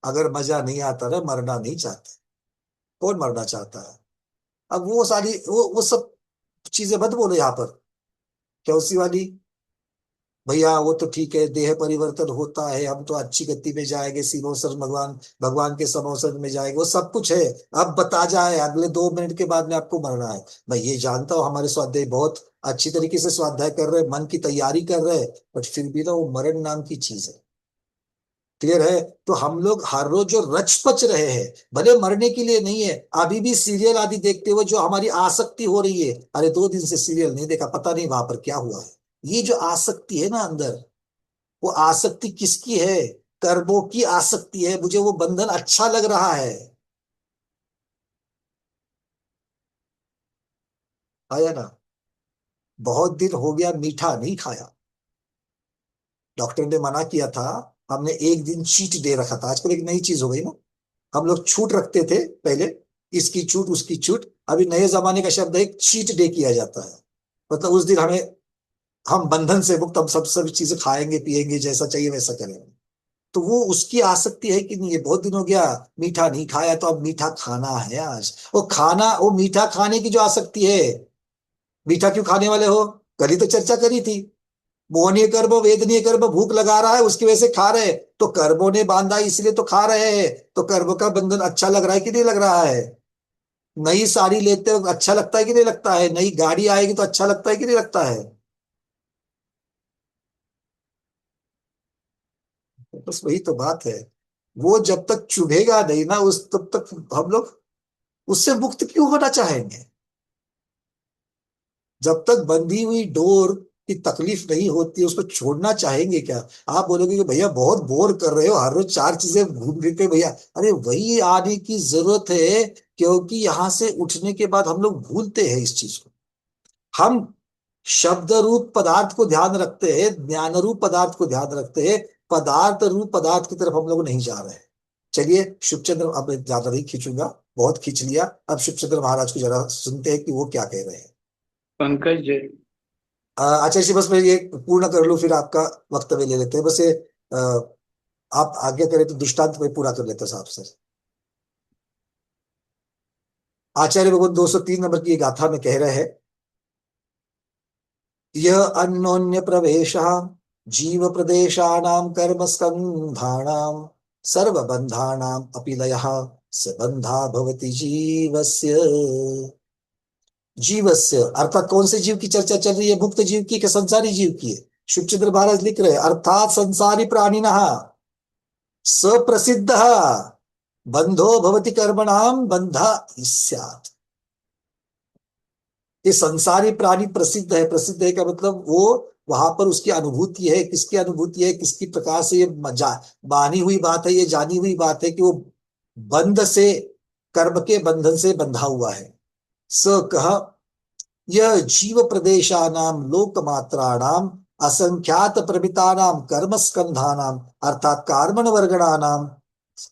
अगर मजा नहीं आता ना, मरना नहीं चाहते। कौन मरना चाहता है? अब वो सारी वो सब चीजें मत बोलो यहाँ पर। क्या उसी वाली, भैया वो तो ठीक है, देह परिवर्तन होता है, हम तो अच्छी गति में जाएंगे, सिंहासन भगवान भगवान के सिंहासन में जाएंगे, वो सब कुछ है। अब बता जाए अगले 2 मिनट के बाद में आपको मरना है। मैं ये जानता हूँ हमारे स्वाध्याय बहुत अच्छी तरीके से स्वाध्याय कर रहे हैं, मन की तैयारी कर रहे हैं, बट फिर भी ना वो मरण नाम की चीज है। क्लियर है? तो हम लोग हर रोज जो रच पच रहे हैं, भले मरने के लिए नहीं है, अभी भी सीरियल आदि देखते हुए जो हमारी आसक्ति हो रही है, अरे 2 दिन से सीरियल नहीं देखा, पता नहीं वहां पर क्या हुआ है। ये जो आसक्ति है ना अंदर, वो आसक्ति किसकी है? कर्मों की आसक्ति है। मुझे वो बंधन अच्छा लग रहा है, आया ना? बहुत दिन हो गया मीठा नहीं खाया, डॉक्टर ने मना किया था, हमने एक दिन चीट डे रखा था। आजकल एक नई चीज हो गई ना, हम लोग छूट रखते थे पहले, इसकी छूट उसकी छूट, अभी नए जमाने का शब्द है चीट डे किया जाता है। मतलब उस दिन हम बंधन से मुक्त, हम सब सब चीजें खाएंगे पिएंगे, जैसा चाहिए वैसा करेंगे। तो वो उसकी आसक्ति है कि नहीं? ये बहुत दिन हो गया मीठा नहीं खाया, तो अब मीठा खाना है आज। वो मीठा खाने की जो आसक्ति है, मीठा क्यों खाने वाले हो? कल ही तो चर्चा करी थी, मोहनीय कर्म वेदनीय कर्म, भूख लगा रहा है उसकी वजह से खा रहे हैं, तो कर्मों ने बांधा इसलिए तो खा रहे हैं। तो कर्म का बंधन अच्छा लग रहा है कि नहीं लग रहा है? नई साड़ी लेते हो अच्छा लगता है कि नहीं लगता है? नई गाड़ी आएगी तो अच्छा लगता है कि नहीं लगता है? बस वही तो बात है। वो जब तक चुभेगा नहीं ना, उस तब तक हम लोग उससे मुक्त क्यों होना चाहेंगे? जब तक बंधी हुई डोर की तकलीफ नहीं होती, उसको छोड़ना चाहेंगे क्या? आप बोलोगे कि भैया बहुत बोर कर रहे हो, हर रोज 4 चीजें घूम फिर के, भैया अरे वही आने की जरूरत है, क्योंकि यहां से उठने के बाद हम लोग भूलते हैं इस चीज को। हम शब्द रूप पदार्थ को ध्यान रखते हैं, ज्ञान रूप पदार्थ को ध्यान रखते हैं, पदार्थ रूप पदार्थ की तरफ हम लोग नहीं जा रहे हैं। चलिए शुभचंद्र, अब मैं ज्यादा नहीं खींचूंगा, बहुत खींच लिया। अब शुभचंद्र महाराज को जरा सुनते हैं कि वो क्या कह रहे हैं। पंकज जी, आचार्य जी, बस मैं ये पूर्ण कर लूं, फिर आपका वक्तव्य ले लेते हैं। बस ये आप आज्ञा करें तो दृष्टांत में पूरा कर लेते साहब सर। आचार्य भगवान 203 नंबर की गाथा में कह रहे हैं, यह अन्योन्य प्रवेश जीव प्रदेशानां कर्म स्कंधानां सर्वबंधानां अपि लयः स बंधा भवति जीवस्य। जीवस्य अर्थात कौन से जीव की चर्चा चल रही है? मुक्त जीव की कि संसारी जीव की है? शुभचिंद्र महाराज लिख रहे हैं अर्थात संसारी प्राणिनः सप्रसिद्ध बंधो भवति कर्मणाम बंधा स्यात्। ये संसारी प्राणी प्रसिद्ध है। प्रसिद्ध है का मतलब वो वहां पर उसकी अनुभूति है। किसकी अनुभूति है? किसकी प्रकार से ये मानी हुई बात है, ये जानी हुई बात है कि वो बंध से, कर्म के बंधन से बंधा हुआ है। स कह यह जीव प्रदेशानाम लोकमात्राणाम असंख्यात प्रमितानाम कर्म स्कंधानाम अर्थात कार्मण वर्गणानाम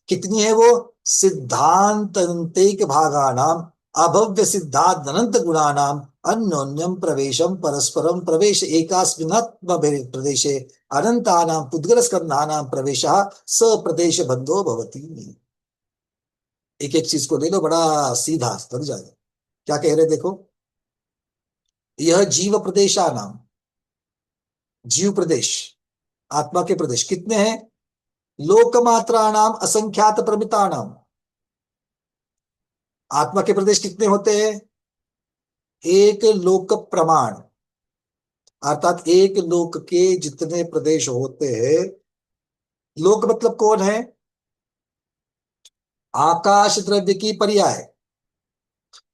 कितनी है वो? सिद्धांतैक भागानाम अभव्य सिद्धांत अनंत गुणानाम अन्योन्यम प्रवेशम परस्परम प्रवेश एकास्मिनात्म प्रदेशे अनंतानाम पुद्गल स्कंधानाम प्रवेशः स प्रदेश बंधो भवति। एक एक चीज को ले लो, बड़ा सीधा लग जाएगा। क्या कह रहे देखो, यह जीव प्रदेशानाम, जीव प्रदेश, आत्मा के प्रदेश कितने हैं? लोकमात्राणाम असंख्यात प्रमितानाम, आत्मा के प्रदेश कितने होते हैं? एक लोक प्रमाण, अर्थात एक लोक के जितने प्रदेश होते हैं। लोक मतलब कौन है? आकाश द्रव्य की पर्याय।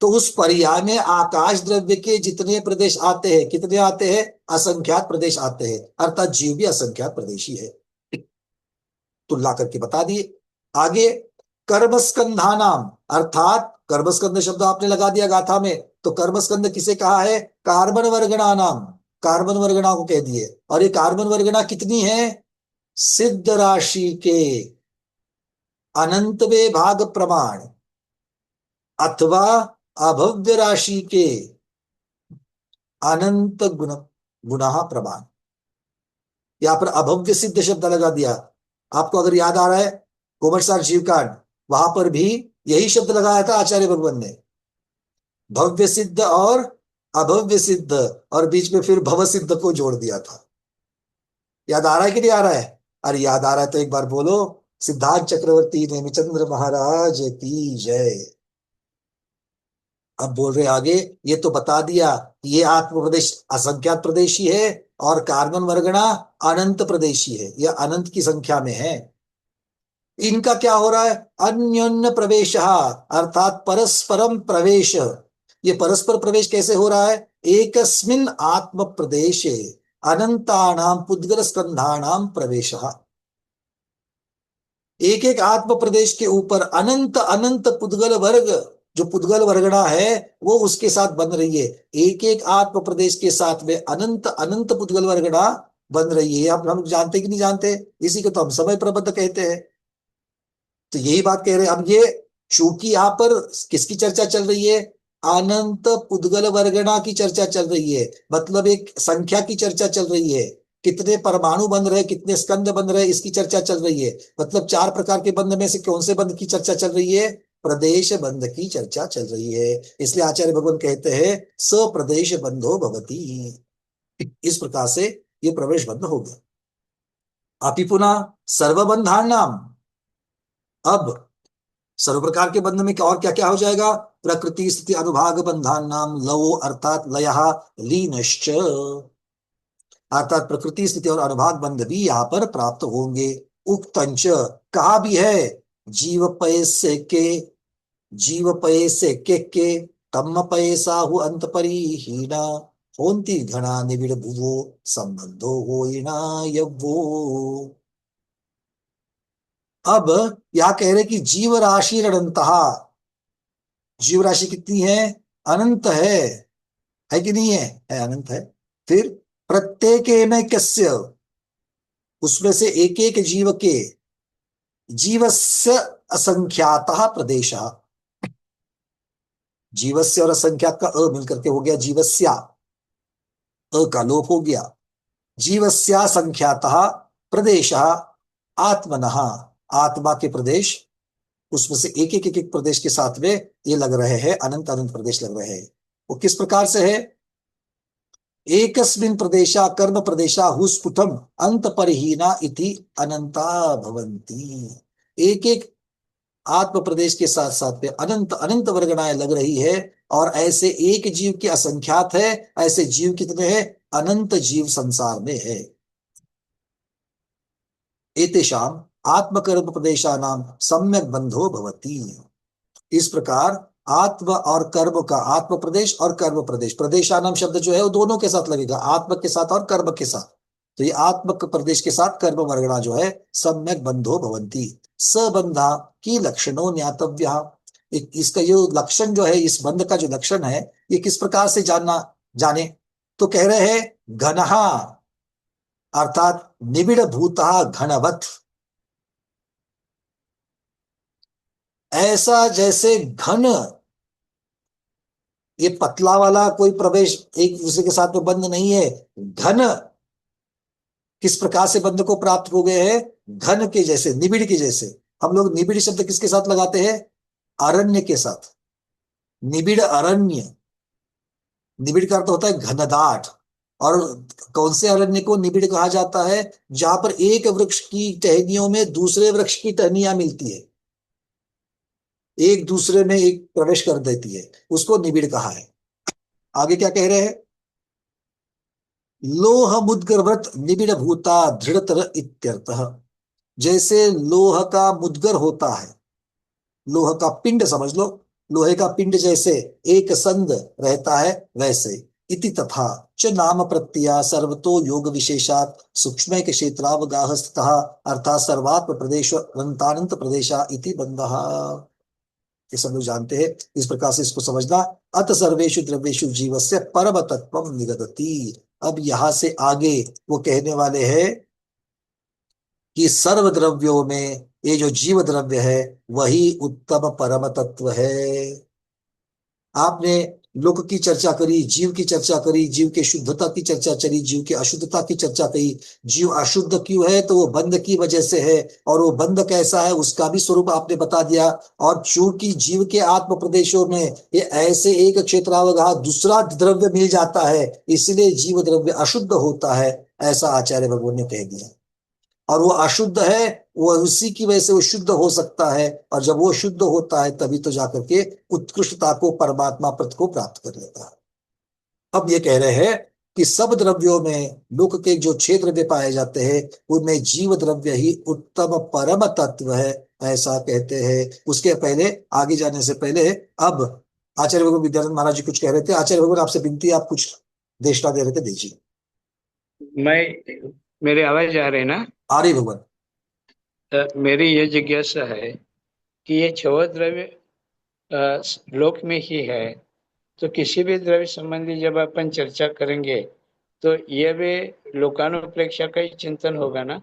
तो उस पर्याय में आकाश द्रव्य के जितने प्रदेश आते हैं, कितने आते हैं? असंख्यात प्रदेश आते हैं, अर्थात जीव भी असंख्यात प्रदेशी है। तुलना करके बता दिए। आगे कर्मस्कंधानाम, अर्थात कर्मस्कंध शब्द आपने लगा दिया गाथा में, तो कर्मस्कंध किसे कहा है? कार्बन वर्गणा नाम, कार्बन वर्गणा को कह दिए। और ये कार्बन वर्गणा कितनी है? सिद्ध राशि के अनंतवे भाग प्रमाण अथवा अभव्य राशि के अनंत गुणा प्रमाण। यहां पर अभव्य सिद्ध शब्द लगा दिया। आपको अगर याद आ रहा है कोमटसार जीवकांड, वहां पर भी यही शब्द लगाया था आचार्य भगवान ने, भव्य सिद्ध और अभव्य सिद्ध, और बीच में फिर भव सिद्ध को जोड़ दिया था। याद आ रहा है कि नहीं आ रहा है? अरे याद आ रहा है तो एक बार बोलो, सिद्धार्थ चक्रवर्ती नेमिचंद्र महाराज की जय। अब बोल रहे आगे, ये तो बता दिया ये आत्म प्रदेश असंख्यात प्रदेशी है और कार्बन वर्गणा अनंत प्रदेशी है, यह अनंत की संख्या में है। इनका क्या हो रहा है? अन्योन्य प्रवेश, अर्थात परस्परम प्रवेश। ये परस्पर प्रवेश कैसे हो रहा है? एकस्मिन आत्म प्रदेशे अनंतानाम पुद्गल स्कंधानाम प्रवेश। एक एक आत्म प्रदेश के ऊपर अनंत अनंत पुद्गल वर्ग, जो पुद्गल वर्गणा है वो उसके साथ बन रही है। एक एक आत्म प्रदेश के साथ में अनंत अनंत पुद्गल वर्गणा बन रही है। हम जानते कि नहीं जानते? इसी को तो हम समय प्रबंध कहते हैं। तो यही बात कह रहे हैं। अब ये चूंकि यहां पर किसकी चर्चा चल रही है? अनंत पुद्गल वर्गणा की चर्चा चल रही है, मतलब एक संख्या की चर्चा चल रही है। कितने परमाणु बन रहे, कितने स्कंद बन रहे, इसकी चर्चा चल रही है। मतलब 4 प्रकार के बंध में से कौन से बंध की चर्चा चल रही है? प्रदेश बंध की चर्चा चल रही है। इसलिए आचार्य भगवान कहते हैं सप्रदेश बंधो भवति। इस प्रकार से ये प्रवेश बंध हो गया। अपि पुनः सर्वबंधानाम, अब सर्व प्रकार के बंध में और क्या क्या हो जाएगा? प्रकृति स्थिति अनुभाग बंधानाम लवो, अर्थात लयः लीनश्च, अर्थात प्रकृति स्थिति और अनुभाग बंध भी यहाँ पर प्राप्त होंगे। उक्तंच, कहा भी है, जीव पैसे के तम पैसाहु अंत परिहीना होंति घना निबिड़ भुवो संबंधो होइना यवो। अब यह कह रहे कि जीव राशि अनंतहा, जीव राशि कितनी है? अनंत है कि नहीं है? अनंत है। फिर प्रत्येकेनैकस्य, उसमें से एक एक जीव के, जीवस्य असंख्यातः प्रदेशः, जीवस्य और असंख्यात का अ मिलकर के हो गया जीवस्या, अ का लोप हो गया। जीवस्या संख्यातः प्रदेशः आत्मनः, आत्मा के प्रदेश, उसमें से एक एक प्रदेश के साथ में ये लग रहे हैं, अनंत अनंत प्रदेश लग रहे हैं। वो किस प्रकार से है? एकस्मिन् प्रदेशा कर्म प्रदेशा हुस्फुटम अंत परिहीना इति अनंता भवन्ति। एक एक आत्म प्रदेश के साथ साथ में अनंत अनंत वर्गणाएं लग रही है, और ऐसे एक जीव के असंख्यात है, ऐसे जीव कितने हैं? अनंत जीव संसार में है। एतेषाम आत्मकर्म प्रदेशानाम सम्यक बंधो भवति। इस प्रकार आत्म और कर्म का, आत्म प्रदेश और कर्म प्रदेश, प्रदेशानाम शब्द जो है वो दोनों के साथ लगेगा, आत्म के साथ और कर्म के साथ। तो ये आत्म प्रदेश के साथ कर्म वर्गणा जो है सम्यक बंधो भवंती। सबंधा की लक्षणों ज्ञातव्य। इसका ये लक्षण जो है, इस बंध का जो लक्षण है, ये किस प्रकार से जाने? तो कह रहे हैं घनहा अर्थात निबिड़ भूता घनवत। ऐसा जैसे घन, ये पतला वाला कोई प्रवेश एक दूसरे के साथ में बंध नहीं है। घन किस प्रकार से बंध को प्राप्त हो गए हैं? घन के जैसे, निबिड़ के जैसे। हम लोग निबिड़ शब्द किसके साथ लगाते हैं? अरण्य के साथ। निबिड़ अरण्य, निबिड़ का अर्थ होता है घनदाट। और कौन से अरण्य को निबिड़ कहा जाता है? जहां पर एक वृक्ष की टहनियों में दूसरे वृक्ष की टहनियां मिलती है, एक दूसरे में एक प्रवेश कर देती है, उसको निबिड़ कहा है। आगे क्या कह रहे हैं? लोह मुद्गरवत निबिड़ भूता दृढ़तर इत्यर्थः। जैसे लोह का मुद्गर होता है, लोह का पिंड समझ लो, लोहे का पिंड जैसे एक संद रहता है, वैसे इति तथा च नाम प्रत्यया सर्वतो योग विशेषात सूक्ष्म क्षेत्रावगाह स्थितः अर्थात सर्वात्म प्रदेश अनंतानंत प्रदेशा इति बंधः। ये सब लोग जानते हैं, इस प्रकार से इसको समझना। अत सर्वेषु द्रव्येषु जीवस्य परम तत्वं निगदति। अब यहां से आगे वो कहने वाले हैं कि सर्व द्रव्यों में ये जो जीव द्रव्य है वही उत्तम परम तत्व है। आपने लोक की चर्चा करी, जीव की चर्चा करी, जीव के शुद्धता की चर्चा करी, जीव की अशुद्धता की चर्चा करी। जीव अशुद्ध क्यों है? तो वो बंध की वजह से है, और वो बंध कैसा है उसका भी स्वरूप आपने बता दिया। और चूंकि जीव के आत्म प्रदेशों में ये ऐसे एक क्षेत्रावगाह दूसरा द्रव्य मिल जाता है, इसलिए जीव द्रव्य अशुद्ध होता है, ऐसा आचार्य भगवान ने कह दिया। और वो अशुद्ध है, वो उसी की वजह से वो शुद्ध हो सकता है, और जब वो शुद्ध होता है तभी तो जाकर के उत्कृष्टता को, परमात्मा पद को प्राप्त कर लेता है। अब ये कह रहे हैं कि सब द्रव्यों में लोक के जो 6 द्रव्य पाए जाते हैं उनमें जीव द्रव्य ही उत्तम परम तत्व है, ऐसा कहते हैं। उसके पहले, आगे जाने से पहले, अब आचार्य भगवान विद्यानंद महाराज जी कुछ कह रहे थे। आचार्य भगवान आपसे विनती है, आप कुछ देशना दे रहे थे, दीजिए। मेरी आवाज आ रही है ना? आ रही भगवान। मेरी ये जिज्ञासा है कि ये 6 द्रव्य लोक में ही है, तो किसी भी द्रव्य संबंधी जब अपन चर्चा करेंगे तो ये भी लोकानुप्रेक्षा का ही चिंतन होगा ना?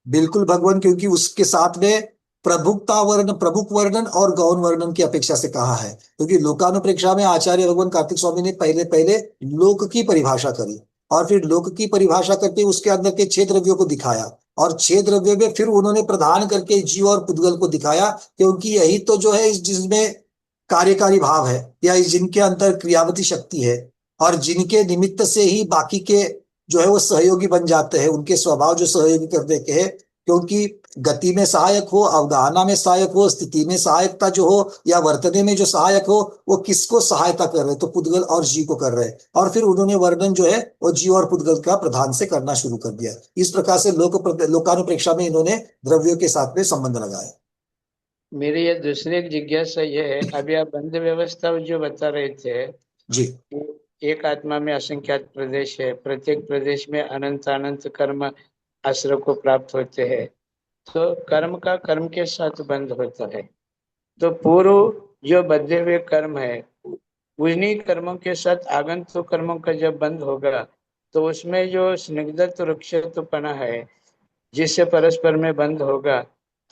बिल्कुल भगवान, क्योंकि उसके साथ में प्रभुक्ता वर्ण, प्रमुख वर्णन और गौण वर्णन की अपेक्षा से कहा है। क्योंकि लोकानुप्रेक्षा में आचार्य भगवान कार्तिक स्वामी ने पहले लोक की परिभाषा करी, और फिर लोक की परिभाषा करके उसके अंदर के 6 द्रव्यों को दिखाया, और 6 द्रव्यों में फिर उन्होंने प्रदान करके जीव और पुद्गल को दिखाया, क्योंकि यही तो जो है जिसमें कार्यकारी भाव है, या जिनके अंदर क्रियावती शक्ति है, और जिनके निमित्त से ही बाकी के जो है वो सहयोगी बन जाते हैं। उनके स्वभाव जो सहयोगी करने के हैं, क्योंकि गति में सहायक हो, अवधारणा में सहायक हो, स्थिति में सहायकता जो हो, या वर्तने में जो सहायक हो, वो किसको सहायता कर रहे हैं? तो पुद्गल और जीव को कर रहे हैं। और फिर उन्होंने वर्णन जो है वो जीव और पुद्गल का प्रधान से करना शुरू कर दिया। इस प्रकार से लोकानुप्रेक्षा में इन्होंने द्रव्यों के साथ में संबंध लगाया। मेरी ये दूसरी एक जिज्ञासा ये है, अभी आप बंध व्यवस्था जो बता रहे थे जी, एक आत्मा में असंख्यात प्रदेश है, प्रत्येक प्रदेश में अनंत अनंत कर्म आश्रय को प्राप्त होते हैं, तो कर्म का कर्म के साथ बंध होता है। तो पूर्व जो बद्धे हुए कर्म है उन्हीं कर्मों के साथ आगंतुक कर्मों का जब बंध होगा तो उसमें जो स्निग्धत्व वृक्षत्वपना है जिससे परस्पर में बंध होगा,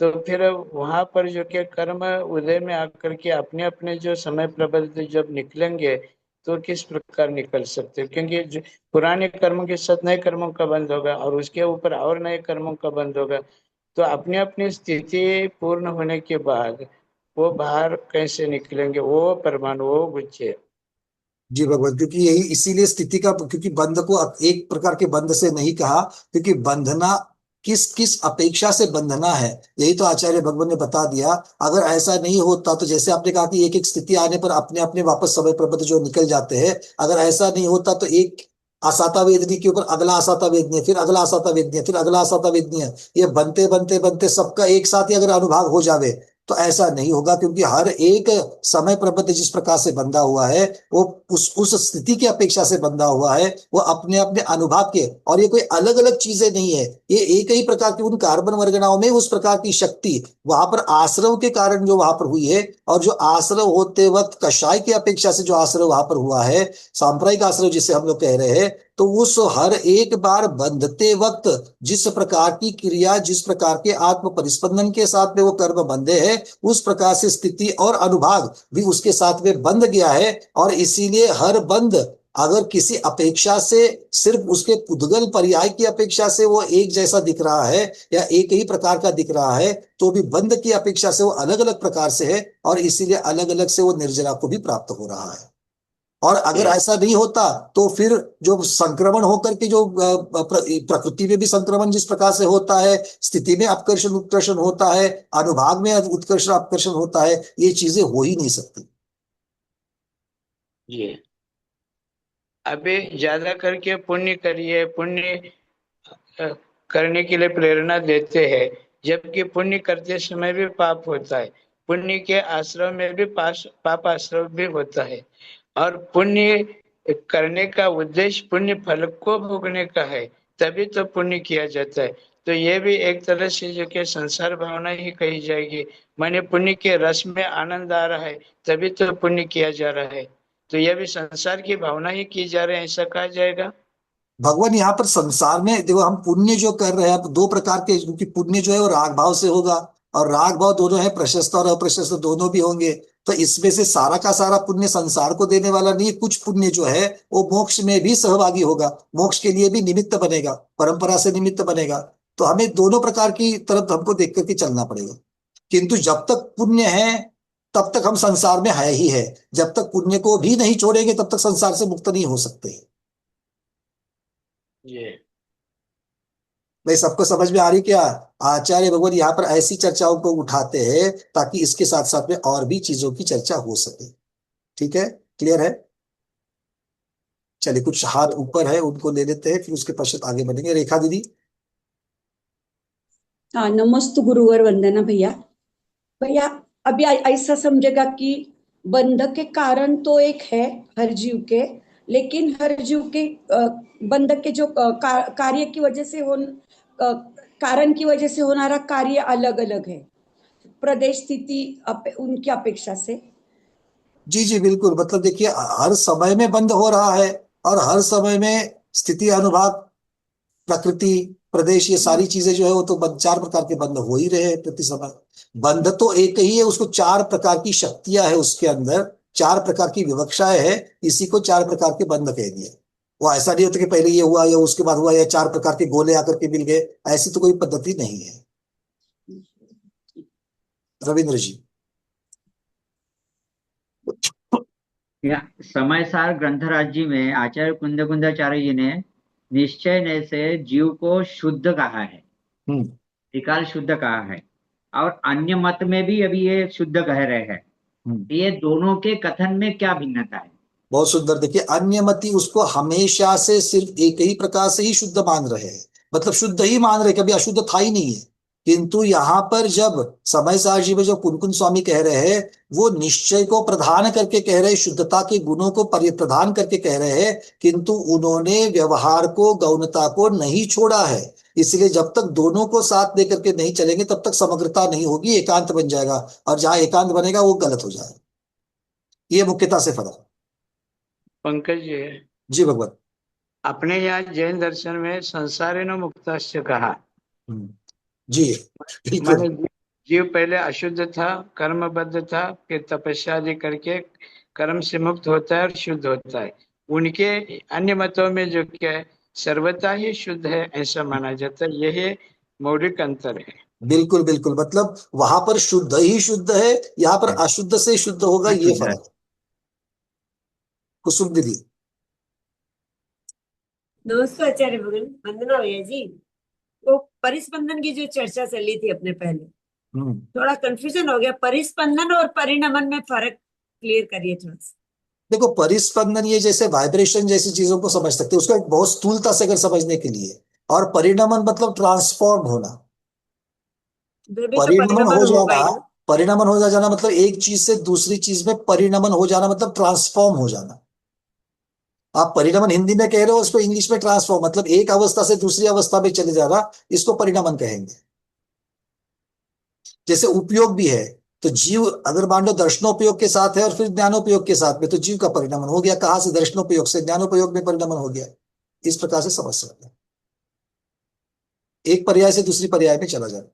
तो फिर वहां पर जो के कर्म उदय में आकर के अपने अपने जो समय प्रबंध जब निकलेंगे तो किस प्रकार निकल सकते हैं? क्योंकि पुराने कर्मों के साथ नए कर्मों का बंध होगा और उसके ऊपर और नए कर्मों का बंध होगा, तो अपनी अपनी स्थिति पूर्ण होने के बाद वो बाहर कैसे निकलेंगे? वो परमाणु, वो गुच्छे। जी भगवान, क्योंकि यही इसीलिए स्थिति का, क्योंकि बंध को एक प्रकार के बंध से नहीं कहा, क्योंकि बंधना किस किस अपेक्षा से बंधना है, यही तो आचार्य भगवान ने बता दिया। अगर ऐसा नहीं होता तो जैसे आपने कहा कि एक एक स्थिति आने पर अपने अपने वापस समय प्रबंध जो निकल जाते हैं, अगर ऐसा नहीं होता तो एक आसाता वेदनी के ऊपर अगला आसाता वेदनीय, फिर अगला आसाता वेदनीय, फिर अगला आसाता वेदनीय, ये बनते बनते बनते सबका एक साथ ही अगर अनुभाग हो जावे तो ऐसा नहीं होगा, क्योंकि हर एक समय प्रबंध जिस प्रकार से बंधा हुआ है वो उस स्थिति की अपेक्षा से बंधा हुआ है, वो अपने अपने अनुभाग के, और ये कोई अलग अलग चीजें नहीं है, ये एक ही प्रकार की उन कार्बन वर्गनाओं में उस प्रकार की शक्ति वहां पर आश्रव के कारण जो वहां पर हुई है, और जो आश्रव होते वक्त कषाय की अपेक्षा से जो आश्रव वहां पर हुआ है, सांप्रदायिक आश्रव जिसे हम लोग कह रहे हैं, तो उस हर एक बार बंधते वक्त जिस प्रकार की क्रिया, जिस प्रकार के आत्म परिस्पंदन के साथ में वो कर्म बंधे हैं, उस प्रकार से स्थिति और अनुभाग भी उसके साथ में बंध गया है। और इसीलिए हर बंध अगर किसी अपेक्षा से, सिर्फ उसके पुद्गल पर्याय की अपेक्षा से वो एक जैसा दिख रहा है या एक ही प्रकार का दिख रहा है, तो भी बंध की अपेक्षा से वो अलग अलग प्रकार से है, और इसीलिए अलग अलग से वो निर्जरा को भी प्राप्त हो रहा है। और अगर ऐसा नहीं होता तो फिर जो संक्रमण होकर के जो प्रकृति में भी संक्रमण जिस प्रकार से होता है, स्थिति में अपकर्षण उत्कर्षण होता है, अनुभाग में उत्कर्षण अपकर्षण होता है, ये चीजें हो ही नहीं सकती। जी, अभी ज्यादा करके पुण्य करिए, पुण्य करने के लिए प्रेरणा देते हैं, जबकि पुण्य करते समय भी पाप होता है, पुण्य के आश्रम में भी पाप आश्रम भी होता है, और पुण्य करने का उद्देश्य पुण्य फल को भोगने का है, तभी तो पुण्य किया जाता है। तो ये भी एक तरह से जो कि संसार भावना ही कही जाएगी, माने पुण्य के रस में आनंद आ रहा है तभी तो पुण्य किया जा रहा है, तो यह भी संसार की भावना ही की जा रहे हैं, ऐसा कहा जाएगा। भगवान यहाँ पर संसार में देखो, हम पुण्य जो कर रहे हैं दो प्रकार के, क्योंकि पुण्य जो है वो राग भाव से होगा, और राग भाव दोनों है, प्रशस्त और अप्रशस्त दोनों भी होंगे। तो इसमें से सारा का सारा पुण्य संसार को देने वाला नहीं, कुछ पुण्य जो है वो मोक्ष में भी सहभागी होगा, मोक्ष के लिए भी निमित्त बनेगा, परंपरा से निमित्त बनेगा। तो हमें दोनों प्रकार की तरफ हमको देख करके चलना पड़ेगा। किंतु जब तक पुण्य है तब तक हम संसार में है ही है, जब तक पुण्य को भी नहीं छोड़ेंगे तब तक संसार से मुक्त नहीं हो सकते। भाई सबको समझ में आ रही क्या? आचार्य भगवान यहाँ पर ऐसी चर्चाओं को उठाते हैं ताकि इसके साथ साथ में और भी चीजों की चर्चा हो सके। ठीक है, क्लियर है? चलिए, कुछ हाथ ऊपर है उनको ले लेते हैं, फिर उसके पश्चात आगे बढ़ेंगे। रेखा दीदी। हाँ, नमस्ते गुरुवर वंदना भैया। भैया अभी ऐसा समझेगा कि बंध के कारण तो एक है हर जीव के, लेकिन हर जीव के बंध के जो कार्य की वजह से कारण की वजह से होनारा कार्य अलग अलग है, प्रदेश स्थिति उनकी अपेक्षा से। जी जी बिल्कुल, मतलब देखिए हर समय में बंद हो रहा है, और हर समय में स्थिति, अनुभाग, प्रकृति, प्रदेश, ये सारी चीजें जो है वो तो चार प्रकार के बंध हो ही रहे हैं प्रति समय। बंध तो एक ही है, उसको चार प्रकार की शक्तियां है, उसके अंदर चार प्रकार की विवक्षाएं है, इसी को चार प्रकार के बंध कह दिए। वो ऐसा नहीं होता कि पहले ये हुआ या उसके बाद हुआ या चार प्रकार के गोले आकर के मिल गए, ऐसी तो कोई पद्धति नहीं है। रविंद्र जी। समय सार ग्रंथराज जी में आचार्य कुंदाचार्य जी ने निश्चय से जीव को शुद्ध कहा है, त्रिकाल शुद्ध कहा है, और अन्य मत में भी अभी ये शुद्ध कह रहे हैं। ये दोनों के कथन में क्या भिन्नता है? बहुत सुंदर। देखिए, अन्य मती उसको हमेशा से सिर्फ एक ही प्रकार से ही शुद्ध मान रहे हैं, मतलब शुद्ध ही मान रहे, कभी अशुद्ध था ही नहीं है। किंतु यहाँ पर जब समय सार जी में जो कुनकुन स्वामी कह रहे हैं, वो निश्चय को प्रधान करके कह रहे हैं, शुद्धता के गुणों को प्रधान करके कह रहे हैं, किंतु उन्होंने व्यवहार को, गौणता को नहीं छोड़ा है। इसलिए जब तक दोनों को साथ लेकर के नहीं चलेंगे तब तक समग्रता नहीं होगी, एकांत बन जाएगा, और जहां एकांत बनेगा वो गलत हो जाएगा। ये मुख्यता से फर्क। पंकज जी भगवान। अपने यहाँ जैन दर्शन में संसारेण मुक्तस्य कहा। जी माने जीव पहले अशुद्ध था, कर्मबद्ध था, फिर तपस्या आदि करके कर्म से मुक्त होता है और शुद्ध होता है। उनके अन्य मतों में जो क्या है, सर्वथा ही शुद्ध है ऐसा माना जाता है। यही मौलिक अंतर है। बिल्कुल बिल्कुल, मतलब वहां पर शुद्ध ही शुद्ध है, यहाँ पर अशुद्ध से शुद्ध होगा, ये फर्क। कुसुम दीदी। नमस्ते आचार्य भगवान, वंदना भैया जी। वो परिस्पंदन की जो चर्चा चली थी अपने पहले, थोड़ा कंफ्यूजन हो गया। परिस्पंदन और परिणमन में फर्क क्लियर करिए थोड़ा सा। देखो, परिस्पंदन ये जैसे वाइब्रेशन जैसी चीजों को समझ सकते हैं, उसको एक बहुत स्थूलता से अगर समझने के लिए, और परिणमन मतलब ट्रांसफॉर्म होना। परिणमन हो जाना, परिणमन हो जाना मतलब एक चीज से दूसरी चीज में परिणमन हो जाना, मतलब ट्रांसफॉर्म हो जाना। आप परिणमन हिंदी में कह रहे हो, उसको इंग्लिश में ट्रांसफॉर्म, मतलब एक अवस्था से दूसरी अवस्था में चले जाना, इसको परिणमन कहेंगे। जैसे उपयोग भी है, तो जीव अगर मान लो दर्शनोपयोग के साथ है और फिर ज्ञानोपयोग के साथ में, तो जीव का परिणमन हो गया। कहां से? दर्शनोपयोग से ज्ञानोपयोग में परिणमन हो गया। इस प्रकार से समझ सकते हैं, एक पर्याय से दूसरी पर्याय में चला जाए।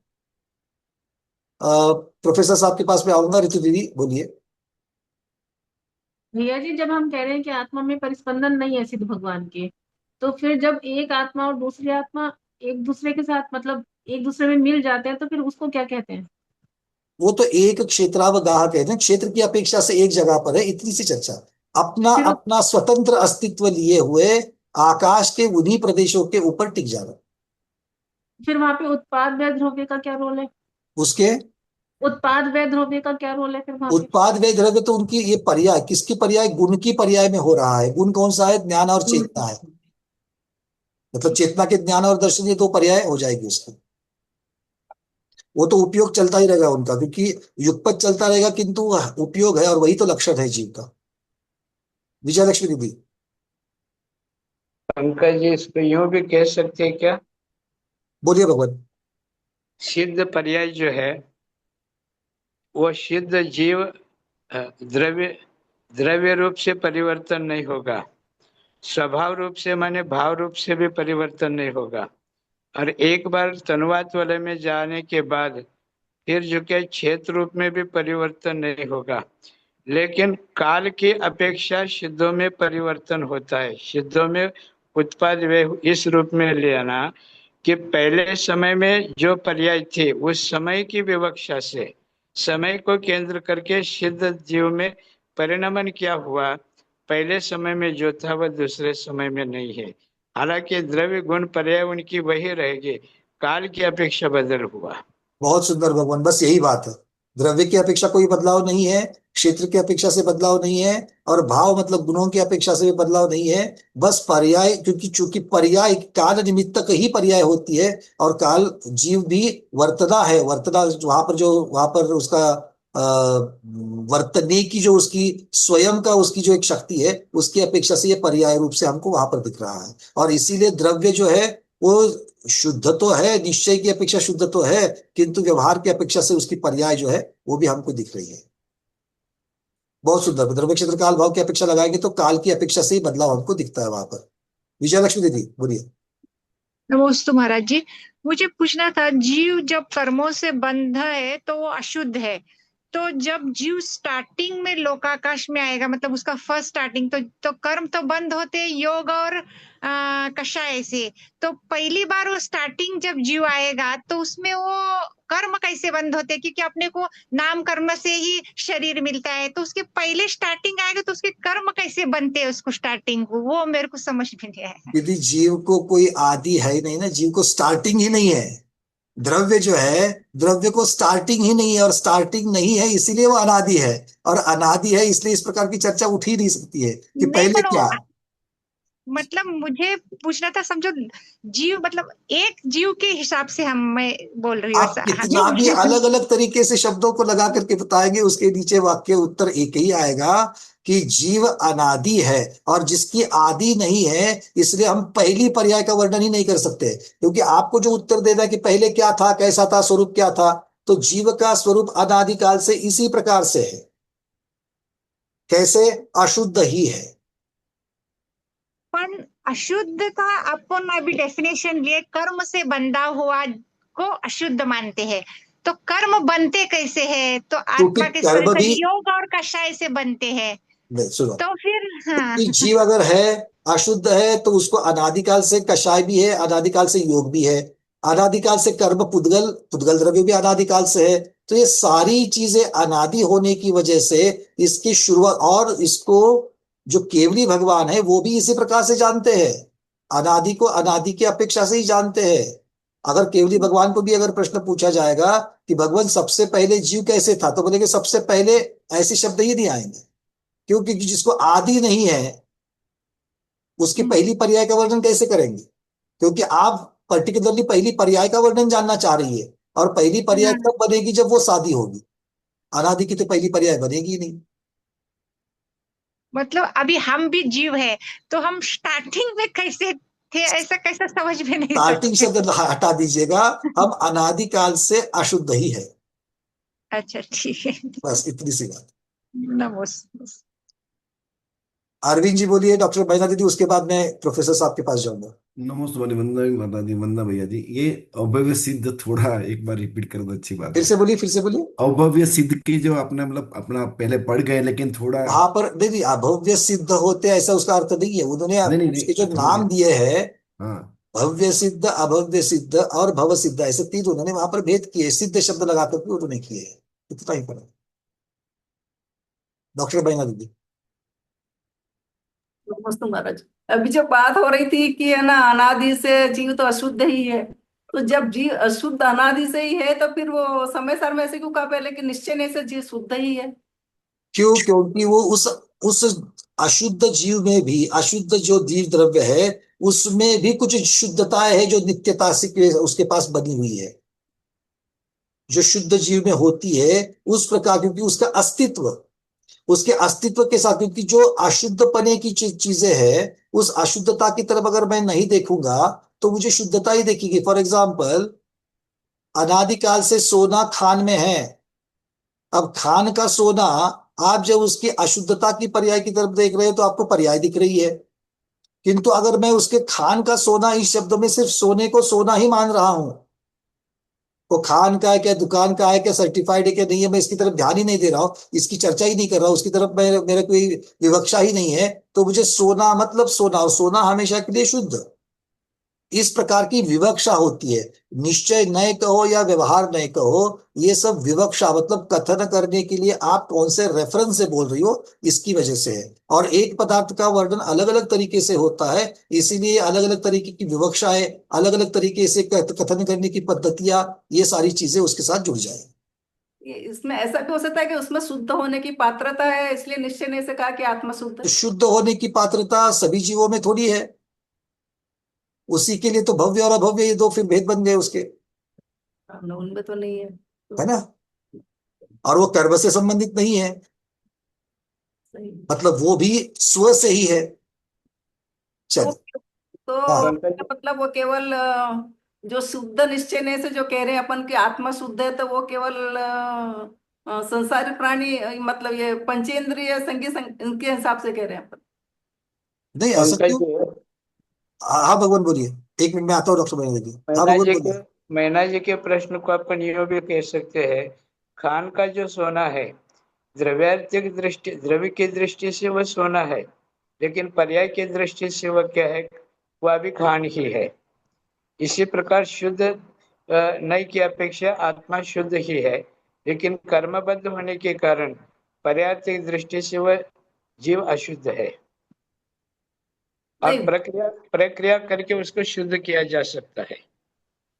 प्रोफेसर साहब के पास में आऊंगा। ऋतु दीदी बोलिए। भैया जी, जब हम कह रहे हैं कि आत्मा में परिस्पंदन नहीं है सिद्ध भगवान के, तो फिर जब एक आत्मा और दूसरी आत्मा एक दूसरे के साथ मतलब एक दूसरे में मिल जाते हैं, तो फिर उसको क्या कहते हैं? वो तो एक क्षेत्रावगाह कहते हैं, क्षेत्र की अपेक्षा से एक जगह पर है, इतनी सी चर्चा। अपना अपना स्वतंत्र अस्तित्व लिए हुए आकाश के उन्हीं प्रदेशों के ऊपर टिक जाना। फिर वहां पे उत्पाद व द्रव्य का क्या रोल है? उसके उत्पाद व द्रव्य का क्या रोल है फिर वहां पे? उत्पाद वे द्रव्य तो उनकी ये पर्याय, किसकी पर्याय? गुण की पर्याय में हो रहा है। गुण कौन सा है? ज्ञान और चेतना है। मतलब चेतना के ज्ञान और दर्शन, ये दो पर्याय हो जाएगी उसकी। वो तो उपयोग चलता ही रहेगा उनका, क्योंकि युगपत चलता रहेगा, किंतु उपयोग है, और वही तो लक्षण है जीव का। विजय लक्ष्मी दीदी। पंकज जी, इसको यूं भी कह सकते हैं क्या? बोलिए भगवान। सिद्ध पर्याय जो है वो सिद्ध जीव द्रव्य द्रव्य रूप से परिवर्तन नहीं होगा, स्वभाव रूप से माने भाव रूप से भी परिवर्तन नहीं होगा, और एक बार तनुवात वलय में जाने के बाद फिर जो कि क्षेत्र रूप में भी परिवर्तन नहीं होगा। लेकिन काल की अपेक्षा सिद्धों में परिवर्तन होता है। सिद्धों में उत्पाद वे इस रूप में ले आना कि पहले समय में जो पर्याय थे उस समय की विवक्षा से समय को केंद्र करके सिद्ध जीव में परिणमन क्या हुआ, पहले समय में जो था वह दूसरे समय में नहीं है। हालांकि द्रव्य गुण पर्याय उनकी वही रहेगी, काल की अपेक्षा बदल हुआ। बहुत सुंदर भगवान, बस यही बात है। द्रव्य की अपेक्षा कोई बदलाव नहीं है, क्षेत्र की अपेक्षा से बदलाव नहीं है, और भाव मतलब गुणों की अपेक्षा से भी बदलाव नहीं है। बस पर्याय, क्योंकि चूंकि पर्याय काल निमित्तक ही पर्याय होती है, और काल जीव भी वर्तना है। वर्तना वहां पर उसका वर्तने की जो उसकी स्वयं का उसकी जो एक शक्ति है, उसकी अपेक्षा से ये पर्याय रूप से हमको वहां पर दिख रहा है। और इसीलिए द्रव्य जो है वो शुद्ध तो है, निश्चय की अपेक्षा शुद्ध तो है, किंतु व्यवहार की अपेक्षा से उसकी पर्याय जो है वो भी हमको दिख रही है। बहुत सुंदर। द्रव्य क्षेत्र काल भाव की अपेक्षा लगाएंगे तो काल की अपेक्षा से ही बदलाव हमको दिखता है वहां पर। विजय लक्ष्मी दीदी बोलिए। नमस्ते महाराज जी, मुझे पूछना था, जीव जब कर्मों से बंध है तो वो अशुद्ध है, तो जब जीव स्टार्टिंग में लोकाकाश में आएगा, मतलब उसका फर्स्ट स्टार्टिंग, तो कर्म तो बंद होते हैं योग और कषाय से, तो पहली बार वो स्टार्टिंग जब जीव आएगा तो उसमें वो कर्म कैसे बंद होते हैं? क्योंकि अपने को नाम कर्म से ही शरीर मिलता है, तो उसके पहले स्टार्टिंग आएगा तो उसके कर्म कैसे बनते हैं उसको स्टार्टिंग को, वो मेरे को समझ में नहीं आया। यदि जीव को कोई आदि है ही नहीं ना, जीव को स्टार्टिंग ही नहीं है। द्रव्य जो है, द्रव्य को स्टार्टिंग ही नहीं है, और स्टार्टिंग नहीं है इसीलिए वो अनादि है, और अनादि है इसलिए इस प्रकार की चर्चा उठ ही नहीं सकती है कि पहले क्या। मतलब मुझे पूछना था, समझो जीव मतलब एक जीव के हिसाब से मैं बोल रही हूँ। आप कितना भी अलग अलग तरीके से शब्दों को लगा करके बताएंगे, उसके नीचे वाक्य उत्तर एक ही आएगा कि जीव अनादि है, और जिसकी आदि नहीं है इसलिए हम पहली पर्याय का वर्णन ही नहीं कर सकते। क्योंकि आपको जो उत्तर देना है कि पहले क्या था, कैसा था, स्वरूप क्या था, तो जीव का स्वरूप अनादिकाल से इसी प्रकार से है। कैसे? अशुद्ध ही है। पर अशुद्ध का अपन अभी डेफिनेशन लिए, कर्म से बंधा हुआ को अशुद्ध मानते हैं, तो कर्म बनते कैसे हैं? तो आत्मा के स्तर से योग और कषाय से बनते हैं, तो फिर जीव अगर है अशुद्ध है तो उसको अनादिकाल से कषाय भी है, अनादिकाल से योग भी है, अनादिकाल से कर्म पुद्गल द्रव्य भी अनादिकाल से है। तो ये सारी चीजें अनादि होने की वजह से इसकी शुरुआत, और इसको जो केवली भगवान है वो भी इसी प्रकार से जानते हैं, अनादि को अनादि की अपेक्षा से ही जानते हैं। अगर केवली भगवान को भी अगर प्रश्न पूछा जाएगा कि भगवान सबसे पहले जीव कैसे था, तो बोलेंगे सबसे पहले, ऐसे शब्द ही नहीं आएंगे, क्योंकि जिसको आदि नहीं है उसकी पहली पर्याय का वर्णन कैसे करेंगे? क्योंकि आप पर्टिकुलरली पहली पर्याय का वर्णन जानना चाह रही है, और पहली पर्याय तब बनेगी जब वो शादी होगी, अनादि की तो पहली पर्याय बनेगी ही नहीं। मतलब अभी हम भी जीव है, तो हम स्टार्टिंग में कैसे थे ऐसा कैसा समझ में नहीं स्टार्टिंग सकते। शब्द हटा दीजिएगा, हम अनादिकाल से अशुद्ध ही है, अच्छा ठीक है, बस इतनी सी बात। नमस्ते। अरविंद जी बोलिए, डॉक्टर महिला दीदी, उसके बाद मैं प्रोफेसर साहब के पास जाऊंगा। नमस्ते वंदना माता दी, वंदना भैया जी। ये अभव्य सिद्ध थोड़ा एक बार रिपीट कर दो, अच्छी बात फिर है। से बोलिए, फिर से बोलिए। अभव्य सिद्ध की जो आपने मतलब अपना पहले पढ़ गए, लेकिन थोड़ा वहां पर नहीं, अभव्य सिद्ध होते ऐसा उसका अर्थ नहीं है, उन्होंने नहीं उसके जो समझ नाम गया। दिए हैं, हाँ भव्य सिद्ध, अभव्य सिद्ध और भव सिद्ध, ऐसे तीन उन्होंने वहां पर भेद किए, सिद्ध शब्द लगाकर के उन्होंने किए हैं, इतना ही पढ़ा। डॉक्टर महिला दीदी। नमस्ते महाराज। अभी जो बात हो रही थी कि है ना, अनादि से जीव तो अशुद्ध ही है, तो जब जीव अशुद्ध अनादि से ही है, तो फिर वो समय सर में ऐसे क्यों कहा पहले कि निश्चय नहीं से जीव शुद्ध ही है? क्यों? क्योंकि वो उस अशुद्ध जीव में भी, अशुद्ध जो जीव द्रव्य है उसमें भी कुछ शुद्धताएं है जो नित्यता से उसके पास बनी हुई है, जो शुद्ध जीव में होती है उस प्रकार, क्योंकि उसका अस्तित्व, उसके अस्तित्व के साथ, क्योंकि जो अशुद्ध पने की चीजें हैं, उस अशुद्धता की तरफ अगर मैं नहीं देखूंगा तो मुझे शुद्धता ही देखेगी। फॉर एग्जाम्पल, अनादिकाल से सोना खान में है, अब खान का सोना, आप जब उसकी अशुद्धता की पर्याय की तरफ देख रहे हो तो आपको पर्याय दिख रही है, किंतु अगर मैं उसके खान का सोना इस शब्द में सिर्फ सोने को सोना ही मान रहा हूं, वो खान का है क्या, दुकान का है क्या, सर्टिफाइड है क्या नहीं है, मैं इसकी तरफ ध्यान ही नहीं दे रहा हूं, इसकी चर्चा ही नहीं कर रहा हूं, उसकी तरफ मेरा कोई विवक्षा ही नहीं है, तो मुझे सोना मतलब सोना, और सोना हमेशा के लिए शुद्ध, इस प्रकार की विवक्षा होती है। निश्चय नए कहो या व्यवहार नए कहो, ये सब विवक्षा मतलब कथन करने के लिए आप कौन से रेफरेंस से बोल रही हो, इसकी वजह से है। और एक पदार्थ का वर्णन अलग अलग तरीके से होता है, इसीलिए अलग अलग तरीके की विवक्षा है, अलग अलग तरीके से कथन करने की पद्धतियां, ये सारी चीजें उसके साथ जुड़ जाए। इसमें ऐसा भी हो सकता है कि उसमें शुद्ध होने की पात्रता है, इसलिए निश्चय नहीं से कहा कि आत्मा शुद्ध तो है। शुद्ध होने की पात्रता सभी जीवों में थोड़ी है, उसी के लिए तो भव्य और अभव्य ये दो फिर भेद बन गए उसके, उनमें तो नहीं है ना, और वो कर्म से संबंधित नहीं है, सही। मतलब वो भी स्व से ही है। चल तो हाँ, मतलब वो केवल जो शुद्ध निश्चय नहीं से जो कह रहे हैं अपन की आत्मा शुद्ध है, तो वो केवल संसारी प्राणी मतलब ये पंचेंद्रिय इनके हिसाब से कह रहे हैं अपन। नहीं ऐसा क्यों? हाँ भगवान बोलिए, एक मिनट में आता हूँ डॉक्टर महिला जी। हाँ भगवान बोलिए। मैना जी के प्रश्न को अपन यूं भी कह सकते हैं, खान का जो सोना है, द्रव्यार्थिक दृष्टि, द्रव्य की दृष्टि से वह सोना है, लेकिन पर्याय की दृष्टि से वह क्या है, वह भी खान ही है। इसी प्रकार शुद्ध नई की अपेक्षा आत्मा शुद्ध ही है, लेकिन कर्मबद्ध होने के कारण पर्यार्थिक दृष्टि से वह जीव अशुद्ध है, और प्रक्रिया करके उसको शुद्ध किया जा सकता है।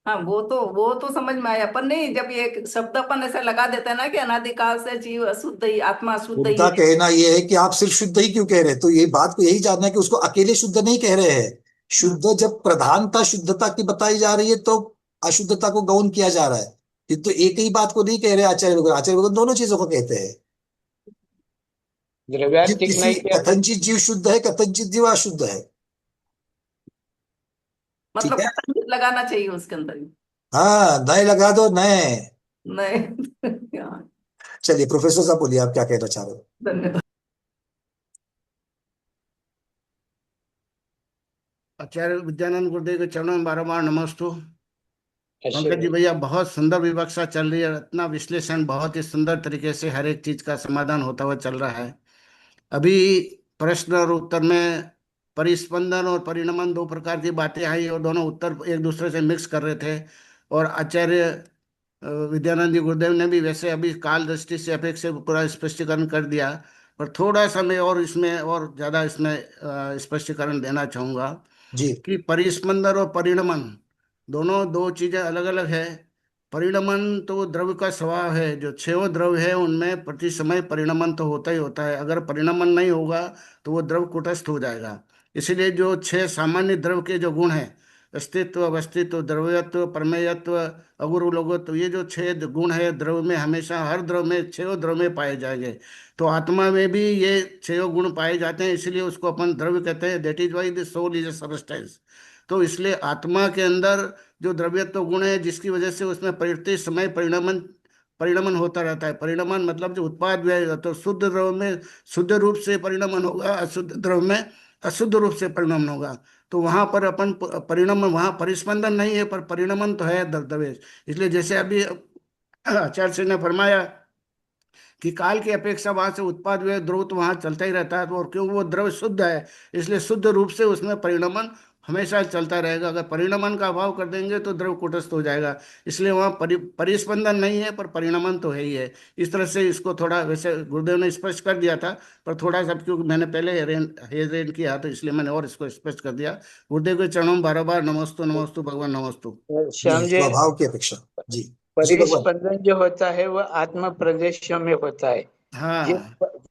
हाँ, वो तो समझ में आया। अपन नहीं, जब ये शब्द अपन ऐसे लगा देते हैं ना कि अनादिकाल से जीव अशुद्ध ही, आत्मा अशुद्ध ही उनका है। कहना यह है कि आप सिर्फ शुद्ध ही क्यों कह रहे हैं, तो ये बात को यही जानना है कि उसको अकेले शुद्ध नहीं कह रहे हैं। शुद्ध जब प्रधानता शुद्धता की बताई जा रही है तो अशुद्धता को गौण किया जा रहा है, तो एक ही बात को नहीं कह रहे आचार्य लोग, आचार्य लोग दोनों चीजों को कहते हैं। किसी कथनचित जीव शुद्ध है, कथनचित जीव अशुद्ध है, मतलब ठीक है? कथन लगाना चाहिए उसके अंदर ही। हाँ, नए लगा दो, नए। नहीं। चलिए प्रोफेसर साहब बोलिए, आप क्या कहना चाह रहे हो? धन्यवाद। आचार्य विद्यानंद गुरुदेव के चरणों में बारंबार नमस्तु। पंकज जी भैया, बहुत सुंदर विवक्षा चल रही है, इतना विश्लेषण बहुत ही सुंदर तरीके से हर एक चीज का समाधान होता हुआ चल रहा है। अभी प्रश्न और उत्तर में परिस्पंदन और परिणमन दो प्रकार की बातें आई, और दोनों उत्तर एक दूसरे से मिक्स कर रहे थे, और आचार्य विद्यानंद जी गुरुदेव ने भी वैसे अभी काल दृष्टि से अपेक्षा पूरा स्पष्टीकरण कर दिया, पर थोड़ा सा मैं और इसमें और ज्यादा इसमें स्पष्टीकरण देना चाहूंगा जी। कि परिस्पंदन और परिणमन दोनों दो चीजें अलग अलग है। परिणमन तो द्रव्य का स्वभाव है, जो छह द्रव्य है उनमें प्रति समय परिणमन तो होता ही होता है। अगर परिणमन नहीं होगा तो वो द्रव्य कुटस्थ हो जाएगा। इसलिए जो छह सामान्य द्रव्य के जो गुण हैं, अस्तित्व, अवस्थित्व, द्रव्यत्व, प्रमेयत्व, अगुरु लघुत्व, ये जो छह गुण है द्रव्य में, हमेशा हर द्रव्य में, छह द्रव्य में पाए जाएंगे। तो आत्मा में भी ये छह गुण पाए जाते हैं, इसलिए उसको अपन द्रव्य कहते हैं। That is why the soul is a substance. तो इसलिए आत्मा के अंदर जो द्रव्यत्व गुण है, जिसकी वजह से उसमें प्रति समय परिणमन परिणमन होता रहता है। परिणमन मतलब जो उत्पाद व्यय, तो शुद्ध द्रव्य में शुद्ध रूप से परिणमन होगा, अशुद्ध द्रव्य में अशुद्ध रूप से परिणमन होगा। तो वहां पर अपन परिणमन, वहां परिस्पंदन नहीं है पर परिणमन तो है द्रव्य। इसलिए जैसे अभी आचार्य जी ने फरमाया कि काल की अपेक्षा वहां से उत्पाद व्यय द्रव तो वहां चलता ही रहता है। तो और क्यों वो द्रव्य शुद्ध है, इसलिए शुद्ध रूप से उसमें परिणमन हमेशा चलता रहेगा। अगर परिणमन का अभाव कर देंगे तो द्रव कुटस्थ हो जाएगा। इसलिए वहाँ परिस्पंदन नहीं है पर परिणमन तो है ही है। इस तरह से इसको थोड़ा, वैसे गुरुदेव ने स्पष्ट कर दिया था पर थोड़ा सा, क्योंकि मैंने पहले हेरेन किया तो इसलिए मैंने और इसको स्पष्ट कर दिया। गुरुदेव के चरणों में बार बार नमस्तु नमस्तु भगवान नमस्तु। श्याम जी, स्वभाव की अपेक्षा जी परिस्पंदन जो होता है वो आत्म प्रदेशों में होता है।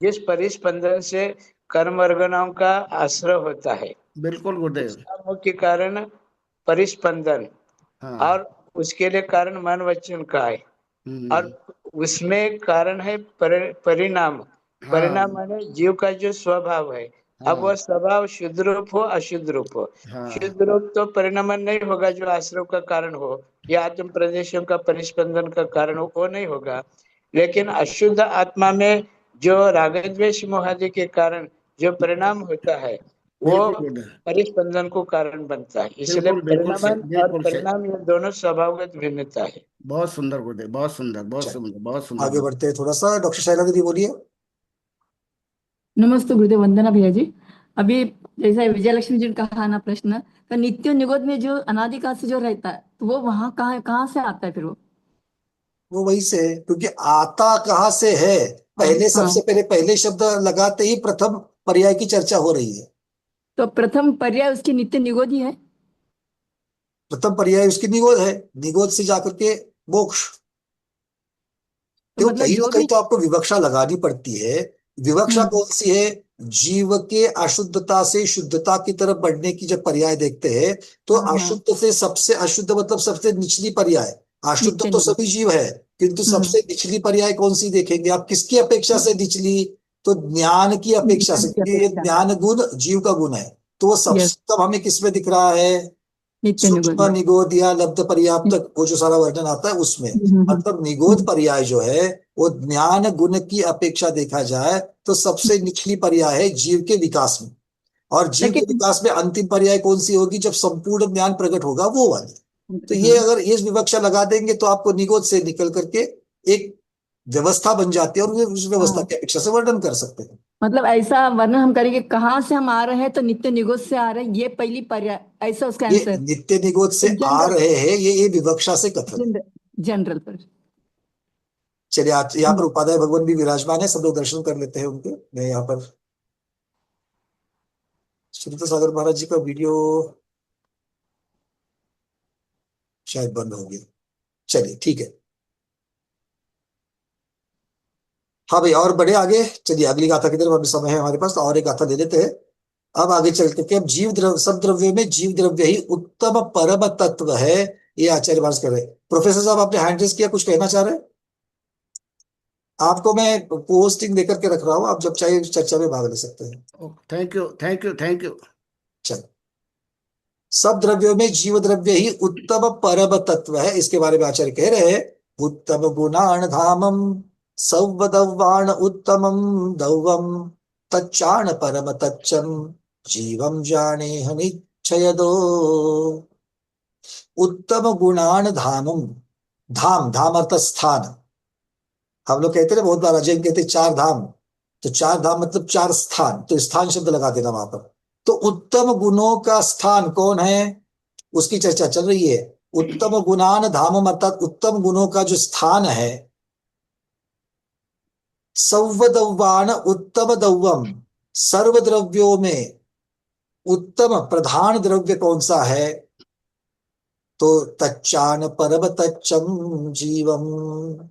जिस परिस्पंदन से कर्म अर्गनाओं का आश्रय होता है, बिल्कुल गुरुदेव, मुख्य कारण परिस्पंदन, और उसके लिए कारण मन वचन का है, और उसमें कारण है परिणाम। परिणाम माने जीव का जो स्वभाव है। अब वह स्वभाव शुद्ध रूप हो अशुद्ध रूप हो, शुद्ध रूप तो परिणामन नहीं होगा जो आश्रय का कारण हो या आत्म प्रदेशों का परिस्पंदन का कारण हो, वो नहीं होगा। लेकिन अशुद्ध आत्मा में जो रागद्वेष मोहादि के कारण जो परिणाम होता है वो परिस्पंदन को कारण बनता है। इसलिए परिणामन और परिणाम ये दोनों स्वभावगत भिन्नता है। बहुत सुंदर गुरुदेव, बहुत सुंदर, बहुत सुंदर, बहुत सुंदर। आगे बढ़ते हैं थोड़ा सा। डॉक्टर शैला दीदी बोलिए। नमस्ते गुरुदेव, वंदना भैया जी। अभी जैसा विजयलक्ष्मी जी ने कहा ना प्रश्न, तो नित्य निगोद में जो अनादिकाल से जो रहता है तो वो वहां कहाँ से आता है? फिर वो वही से, क्योंकि आता कहाँ से है, पहले सबसे पहले पहले शब्द लगाते ही प्रथम पर्याय की चर्चा हो रही है। तो प्रथम पर्याय उसकी नित्य निगोद ही है। प्रथम पर्याय उसकी निगोद है, निगोद से जाकर के मोक्ष। तो कहीं ना कहीं तो आपको विवक्षा लगानी पड़ती है। विवक्षा कौन सी है? जीव के अशुद्धता से शुद्धता की तरफ बढ़ने की जब पर्याय देखते हैं तो अशुद्ध से सबसे अशुद्ध मतलब सबसे निचली पर्याय। अशुद्ध तो सभी जीव है, किंतु सबसे निचली पर्याय कौन सी देखेंगे आप? किसकी अपेक्षा से निचली? तो ज्ञान की अपेक्षा से, क्योंकि ये ज्ञान गुण जीव का गुण है। तो वो सबसे कम हमें किसमें दिख रहा है? सूक्ष्म निगोद या लब्ध पर्याप्त, वो जो सारा वर्णन आता है उसमें। मतलब निगोद पर्याय जो है वो ज्ञान गुण की अपेक्षा देखा जाए तो सबसे निचली पर्याय है जीव के विकास में। और जीव के विकास में अंतिम पर्याय कौन सी होगी? जब संपूर्ण ज्ञान प्रकट होगा वो वाली। तो ये अगर ये विवक्षा लगा देंगे तो आपको निगोद से निकल करके एक व्यवस्था बन जाती है और उस व्यवस्था की अपेक्षा से वर्णन कर सकते हैं। मतलब ऐसा वर्णन हम करेंगे कहाँ से हम आ रहे हैं, तो नित्य निगोद से आ रहे हैं, ये पहली पर्याय, ऐसा उसका आंसर। नित्य निगोद से आ रहे हैं, ये विवक्षा से कथन जनरल पर। चलिए यहाँ पर उपाध्याय भगवान भी विराजमान है, सब लोग दर्शन कर लेते हैं उनके। मैं यहाँ पर सुनीता सागर महाराज जी का वीडियो शायद बंद हो गया। चलिए ठीक है, हाँ भाई और बढ़े आगे। चलिए अगली गाथा की तरफ, अभी समय है हमारे पास तो और एक गाथा ले लेते हैं। अब आगे चल करके अब जीव द्रव्य, सब द्रव्य में जीव द्रव्य ही उत्तम परम तत्व है, ये आचार्य भाष कर रहे हैं। प्रोफेसर साहब आपने हैंड रेज किया, कुछ कहना चाह रहे हैं? आपको मैं पोस्टिंग देकर के रख रहा हूँ, आप जब चाहे चर्चा में भाग ले सकते हैं। Thank you, thank you, thank you. चलो, सब द्रव्यों में जीव द्रव्य ही उत्तम परम तत्व है, इसके बारे में आचार्य कह रहे हैं। उत्तम गुणान धामम सौवदव्वाण उत्तमम दौवम तच्चाण परम तच्चम जीवम जाने हनिच्छयदो। उत्तम गुणान धामम, धाम धाम अर्थ स्थान। हम लोग कहते हैं बहुत बार अजय कहते चार धाम, तो चार धाम मतलब चार स्थान, तो स्थान शब्द लगा देना वहां पर। तो उत्तम गुणों का स्थान कौन है उसकी चर्चा चल रही है। उत्तम गुणान धामम अर्थात उत्तम गुणों का जो स्थान है। सौवदव्वान उत्तम दौवम, सर्व द्रव्यों में उत्तम प्रधान द्रव्य कौन सा है? तो तच्चान परम तच्चम जीवम,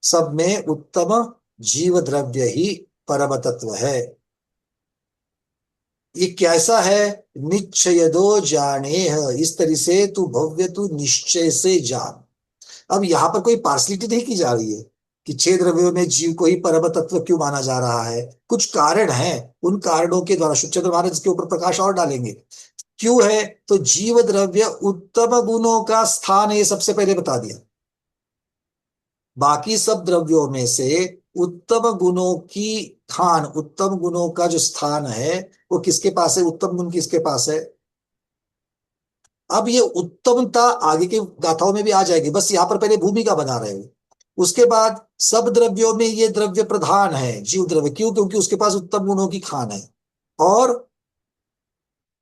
सब में उत्तम जीव द्रव्य ही परम तत्व है। ये कैसा है? निश्चय दो जाने, इस तरह से तू भव्य तू निश्चय से जान। अब यहाँ पर कोई पार्सलिटी नहीं की जा रही है कि 6 द्रव्यों में जीव को ही परम तत्व क्यों माना जा रहा है। कुछ कारण हैं, उन कारणों के द्वारा शुभचंद्र महाराज इसके ऊपर प्रकाश और डालेंगे। क्यों है? तो जीव द्रव्य उत्तम गुणों का स्थान है, सबसे पहले बता दिया। बाकी सब द्रव्यों में से उत्तम गुणों की खान, उत्तम गुणों का जो स्थान है वो किसके पास है? उत्तम गुण किसके पास है? अब ये उत्तमता आगे के गाथाओं में भी आ जाएगी, बस यहाँ पर पहले भूमिका बना रहे हो। उसके बाद सब द्रव्यों में ये द्रव्य प्रधान है, जीव द्रव्य। क्यों? क्योंकि उसके पास उत्तम गुणों की खान है। और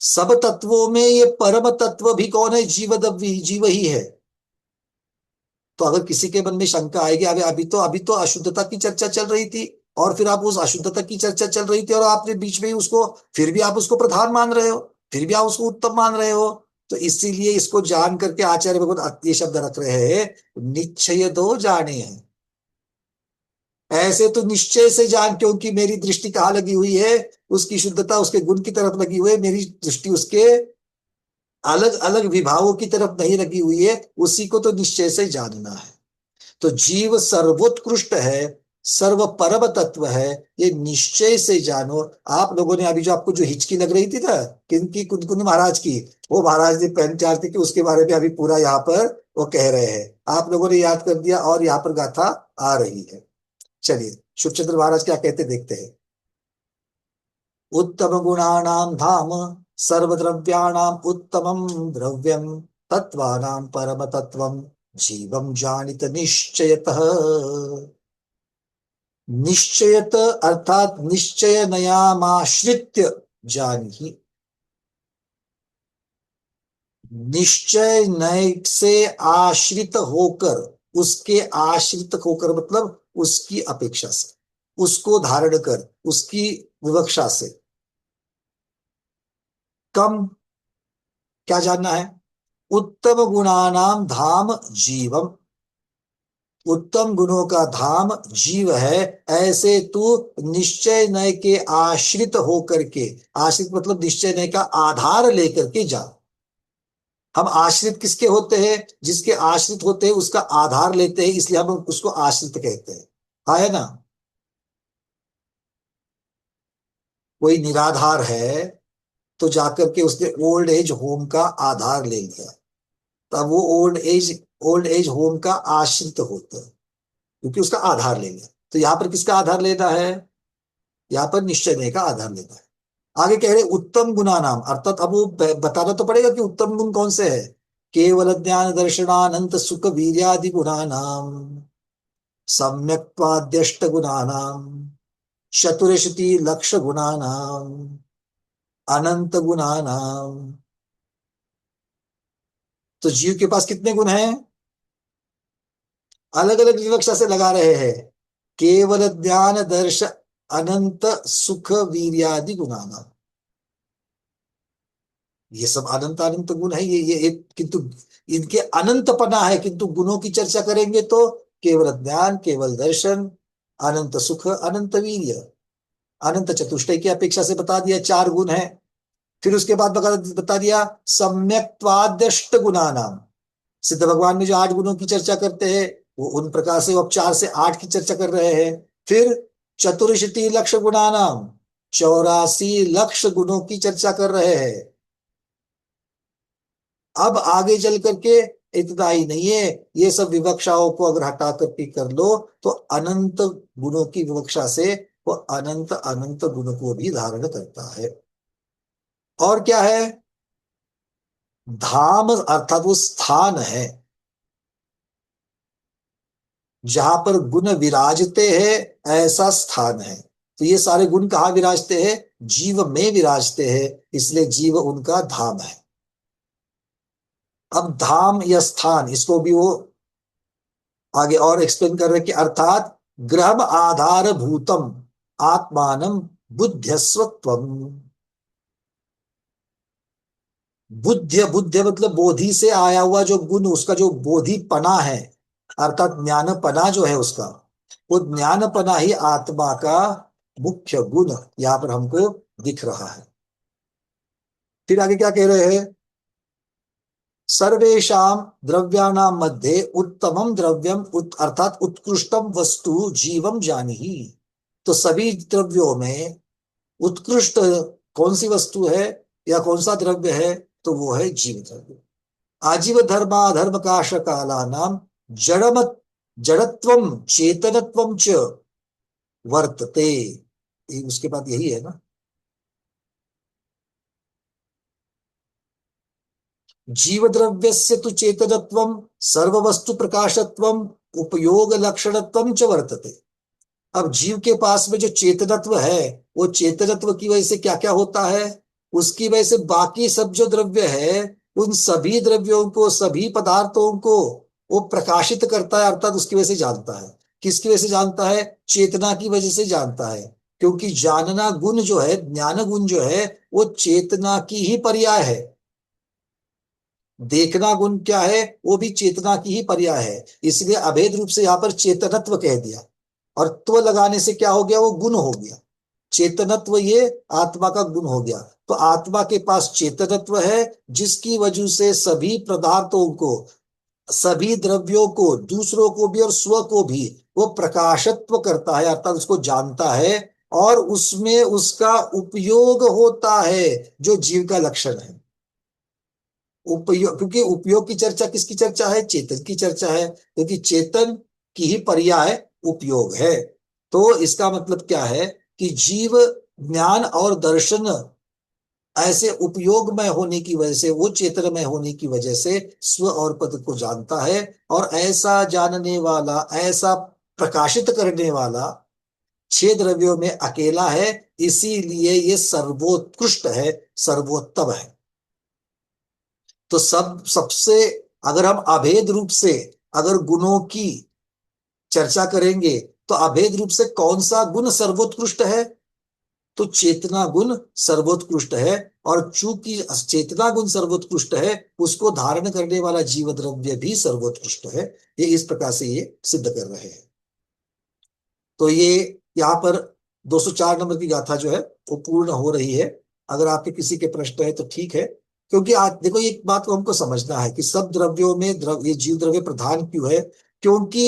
सब तत्वों में ये परम तत्व भी कौन है? जीव द्रव्य, जीव ही है। तो अगर किसी के मन में शंका आएगी, अभी तो अशुद्धता की चर्चा चल रही थी, और फिर आप उस अशुद्धता की चर्चा चल रही थी और आपने बीच में ही उसको, फिर भी आप उसको प्रधान मान रहे हो, फिर भी आप उसको उत्तम मान रहे हो। तो इसीलिए इसको जान करके आचार्य भगवत ये शब्द रख रहे हैं, निश्चय दो जाने हैं। ऐसे तो निश्चय से जान, क्योंकि मेरी दृष्टि कहाँ लगी हुई है? उसकी शुद्धता, उसके गुण की तरफ लगी हुई है। मेरी दृष्टि उसके अलग अलग विभागों की तरफ नहीं लगी हुई है। उसी को तो निश्चय से जानना है। तो जीव सर्वोत्कृष्ट है, सर्व परम तत्व है, ये निश्चय से जानो। आप लोगों ने अभी जो आपको जो हिचकी लग रही थी ना, किनकी? कुंदकुंद महाराज की। वो महाराज ने पहन चार थी कि उसके बारे में अभी पूरा यहाँ पर वो कह रहे हैं। आप लोगों ने याद कर दिया और यहाँ पर गाथा आ रही है। चलिए शुभचंद्र महाराज क्या कहते देखते हैं। उत्तम गुणानां धाम सर्वद्रव्याणां उत्तमं द्रव्यं तत्वानां परम तत्वं जीवं जानित निश्चयतः। निश्चयत अर्थात निश्चय नयामाश्रित्य जानी। निश्चय नय से आश्रित होकर, उसके आश्रित होकर मतलब उसकी अपेक्षा से, उसको धारण कर, उसकी विवक्षा से। कम क्या जानना है? उत्तम गुणानाम धाम जीवम, उत्तम गुणों का धाम जीव है। ऐसे तू निश्चय नय के आश्रित होकर के, आश्रित मतलब निश्चय नय का आधार लेकर के जा। हम आश्रित किसके होते हैं? जिसके आश्रित होते हैं उसका आधार लेते हैं, इसलिए हम उसको आश्रित कहते हैं। है ना? कोई निराधार है तो जाकर के उसने ओल्ड एज होम का आधार ले लिया, तब वो ओल्ड एज होम का आश्रित होता है, क्योंकि उसका आधार ले लिया। तो यहाँ पर किसका आधार लेना है? यहाँ पर निश्चय नय का आधार लेना है। आगे कह रहे उत्तम गुणा नाम, अर्थात अब वो बताना तो पड़ेगा कि उत्तम गुण कौन से है। केवल ज्ञान दर्शनानंत सुख वीर्यादि गुणा नाम, सम्यक्त्वाद्यष्ट गुणा नाम, चतुरशती लक्ष गुणा नाम, अनंत गुणा नाम। तो जीव के पास कितने गुण हैं? अलग अलग विवक्षा से लगा रहे हैं। केवल ज्ञान दर्श अनंत सुख वीर्यादि गुणानाम, ये सब अनंत अनंत गुण है। ये किंतु इनके अनंतपना है, किंतु गुणों की चर्चा करेंगे तो केवल ज्ञान, केवल दर्शन, अनंत सुख, अनंत वीर्य, अनंत चतुष्टय की अपेक्षा से बता दिया 4 गुण है। फिर उसके बाद बता दिया सम्यक्त्वाद्यष्ट गुणानाम। सिद्ध भगवान में जो 8 गुणों की चर्चा करते हैं वो उन प्रकार से अब 4 से 8 की चर्चा कर रहे हैं। फिर चतुर्शती लक्ष गुणानाम, 84 लक्ष गुणों की चर्चा कर रहे हैं। अब आगे चल करके इतना ही नहीं है, ये सब विवक्षाओं को अगर हटा करके कर लो तो अनंत गुणों की विवक्षा से वो अनंत अनंत गुणों को भी धारण करता है। और क्या है? धाम अर्थात वो स्थान है जहां पर गुण विराजते हैं, ऐसा स्थान है। तो ये सारे गुण कहाँ विराजते हैं? जीव में विराजते हैं, इसलिए जीव उनका धाम है। अब धाम या स्थान, इसको भी वो आगे और एक्सप्लेन कर रहे कि अर्थात ग्रह आधार भूतम आत्मानम बुद्ध्यस्वत्वम। बुद्ध बुद्ध मतलब बोधि से आया हुआ जो गुण, उसका जो बोधिपना है अर्थात ज्ञानपना जो है उसका, वो ज्ञानपना ही आत्मा का मुख्य गुण यहां पर हमको दिख रहा है। फिर आगे क्या कह रहे हैं, सर्वेषां द्रव्याणां मध्ये उत्तमम द्रव्यम अर्थात उत्कृष्टम वस्तु जीवम जानीहि। तो सभी द्रव्यों में उत्कृष्ट कौन सी वस्तु है या कौन सा द्रव्य है, तो वो है जीव द्रव्य। आजीव धर्माधर्म काश काला नाम जड़मत जड़त्वम चेतनत्वम च वर्तते। उसके बाद यही है ना, जीव द्रव्यस्य तु चेतनत्वम सर्ववस्तु प्रकाशत्वम उपयोग लक्षणत्वम च वर्तते। अब जीव के पास में जो चेतनत्व है, वो चेतनत्व की वजह से क्या क्या होता है, उसकी वजह से बाकी सब जो द्रव्य है उन सभी द्रव्यों को, सभी पदार्थों को वो प्रकाशित करता है, अर्थात उसकी वजह से जानता है। किसकी वजह से जानता है, चेतना की वजह से जानता है, क्योंकि जानना गुण जो है, ज्ञान गुण जो है, वो चेतना की ही पर्याय है। देखना गुण क्या है, वो भी चेतना की ही पर्याय है। इसलिए अभेद रूप से यहां पर चेतनत्व कह दिया, और त्व लगाने से क्या हो गया, वो गुण हो गया। चेतनत्व ये आत्मा का गुण हो गया। तो आत्मा के पास चेतनत्व है, जिसकी वजह से सभी पदार्थों को, सभी द्रव्यों को, दूसरों को भी और स्व को भी वो प्रकाशत्व करता है, अर्थात उसको जानता है, और उसमें उसका उपयोग होता है, जो जीव का लक्षण है। उपयोग, क्योंकि उपयोग की चर्चा किसकी चर्चा है, चेतन की चर्चा है, क्योंकि चेतन की ही पर्याय उपयोग है। तो इसका मतलब क्या है कि जीव ज्ञान और दर्शन ऐसे उपयोगमय होने की वजह से, वो चेतनमय होने की वजह से स्व और पद को जानता है, और ऐसा जानने वाला, ऐसा प्रकाशित करने वाला 6 द्रव्यों में अकेला है। इसीलिए ये सर्वोत्कृष्ट है, सर्वोत्तम है। तो सबसे अगर हम अभेद रूप से अगर गुणों की चर्चा करेंगे, तो अभेद रूप से कौन सा गुण सर्वोत्कृष्ट है, तो चेतना गुण सर्वोत्कृष्ट है। और चूंकि चेतना गुण सर्वोत्कृष्ट है, उसको धारण करने वाला जीव द्रव्य भी सर्वोत्कृष्ट है। ये इस प्रकार से ये सिद्ध कर रहे हैं। तो ये यहाँ पर 204 नंबर की गाथा जो है वो पूर्ण हो रही है। अगर आपके किसी के प्रश्न है तो ठीक है, क्योंकि आज देखो एक बात को हमको समझना है कि सब द्रव्यों में ये जीव द्रव्य प्रधान क्यों है, क्योंकि